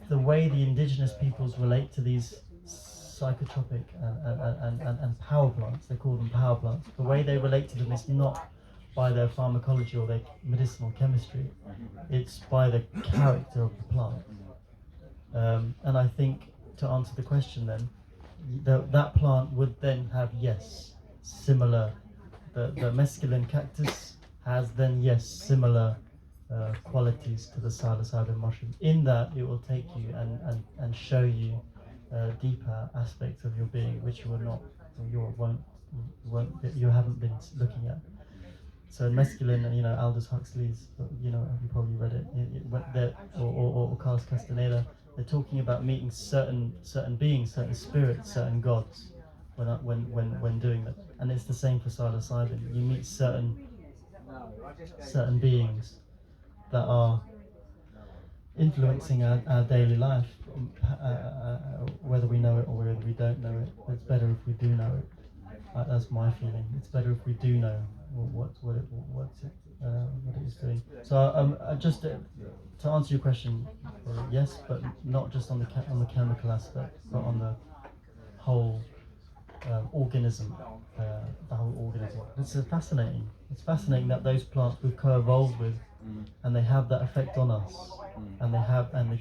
the way the indigenous peoples relate to these psychotropic and power plants, they call them power plants, the way they relate to them is not by their pharmacology or their medicinal chemistry, it's by the character of the plant. And I think, to answer the question then, that plant would then have, yes, similar, the mescaline cactus has then, yes, similar qualities to the psilocybin mushroom, in that it will take you and show you deeper aspects of your being which you haven't been looking at. So mescaline, Aldous Huxley's, you probably read it, or Carlos Castaneda, they're talking about meeting certain beings, certain spirits, certain gods when doing that, and it's the same for psilocybin. You meet certain beings that are influencing our daily life, whether we know it or whether we don't know it. It's better if we do know it. That's my feeling. It's better if we do know what it is doing. So just to answer your question, yes, but not just on the chemical aspect, but on the whole organism. The whole organism. It's fascinating. It's fascinating that those plants we've co-evolved with, and they have that effect on us, and they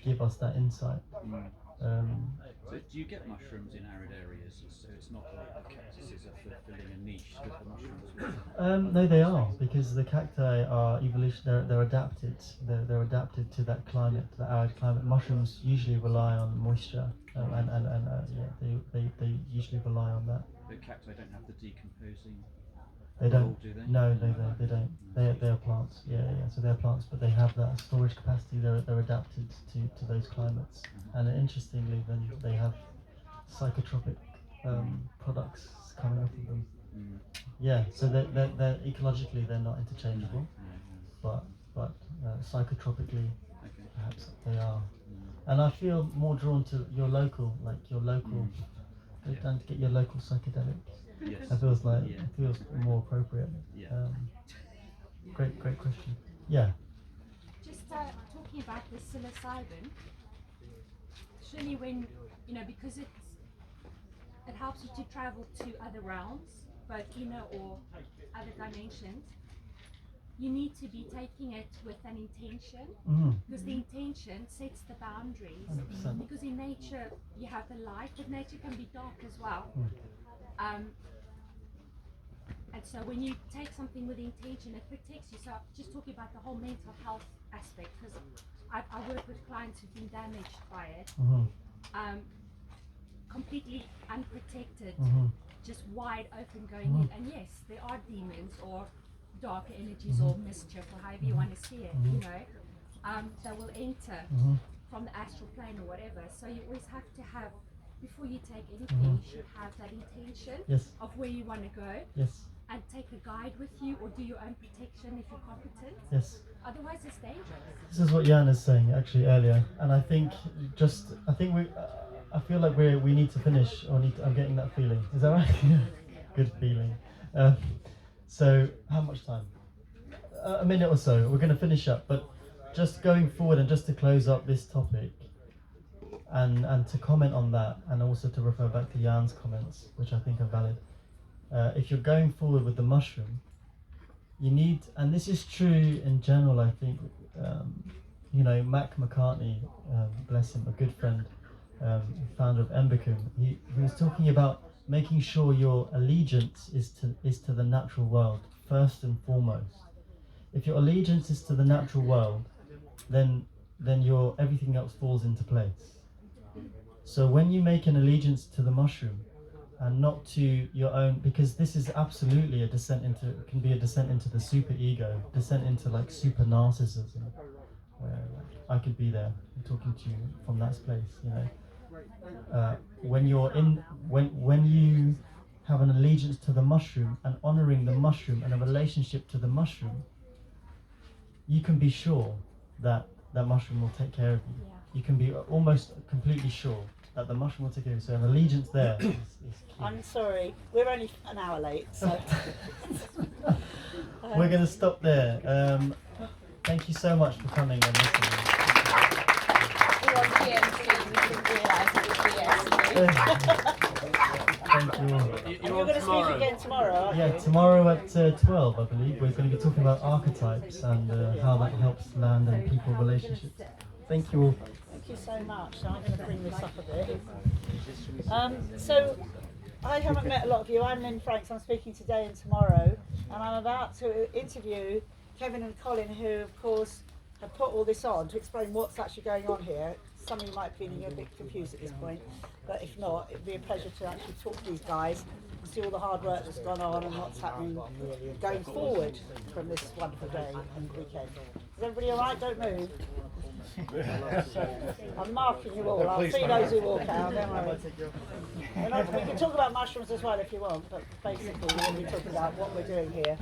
give us that insight. So do you get mushrooms in arid areas? So it's not like the cactuses are fulfilling a niche that the mushrooms. No, they are, because the cacti are evolution. They're adapted. They're adapted to that climate, the arid climate. Mushrooms usually rely on moisture, they usually rely on that. But cacti don't have the decomposing. They don't. Do they? No, they don't. They are plants. Yeah. So they're plants, but they have that storage capacity. They're adapted to those climates. And interestingly, then they have psychotropic products coming off of them. Yeah. So they're ecologically they're not interchangeable, but psychotropically perhaps they are. And I feel more drawn to your local. Go down to get your local psychedelic. Yes. It feels more appropriate. Yeah. Great question. Yeah. Just talking about the psilocybin, surely when, because it helps you to travel to other realms, both inner or other dimensions, you need to be taking it with an intention, because the intention sets the boundaries. 100%. Because in nature you have the light, but nature can be dark as well. And so when you take something with intention, it protects you. So just talking about the whole mental health aspect, because I work with clients who've been damaged by it, completely unprotected, just wide open going in. And yes, there are demons or darker energies or mischief, or however you want to see it, that will enter from the astral plane or whatever. So you always have to have, before you take anything, you should have that intention of where you want to go. Yes. And take a guide with you, or do your own protection if you're competent. Yes. Otherwise, it's dangerous. This is what Jan is saying actually earlier, and I feel like we need to finish, or I'm getting that feeling. Is that right? Good feeling. So how much time? A minute or so. We're going to finish up, but just going forward and just to close up this topic, and to comment on that, and also to refer back to Jan's comments, which I think are valid. If you're going forward with the mushroom, you need, and this is true in general, I think, Mac McCartney, bless him, a good friend, founder of Embicum, he was talking about making sure your allegiance is to the natural world, first and foremost. If your allegiance is to the natural world, then everything else falls into place. So when you make an allegiance to the mushroom, and not to your own, because this is absolutely can be a descent into the super ego, descent into like super narcissism, where I could be there talking to you from that place, when you have an allegiance to the mushroom and honoring the mushroom and a relationship to the mushroom, you can be sure that that mushroom will take care of you. Yeah. You can be almost completely sure that the mushroom will take care of you. So an allegiance there is key. I'm sorry, we're only an hour late, so. We're going to stop there. Thank you so much for coming and listening. Thank you all. And you're going to speak again tomorrow, aren't you? Yeah, tomorrow at 12, I believe, we're going to be talking about archetypes and how that helps land and people relationships. Thank you all. Thank you so much. I'm going to bring this up a bit. So, I haven't met a lot of you. I'm Lynn Franks. I'm speaking today and tomorrow, and I'm about to interview Kevin and Colin, who, of course, have put all this on to explain what's actually going on here. Some of you might be feeling a bit confused at this point, but if not, it'd be a pleasure to actually talk to these guys and see all the hard work that's gone on and what's happening going forward from this wonderful day and weekend. Is everybody all right? Don't move. I'm marking you all. I'll see those who walk out. Don't worry. We can talk about mushrooms as well if you want, but basically we're going to be talking about what we're doing here.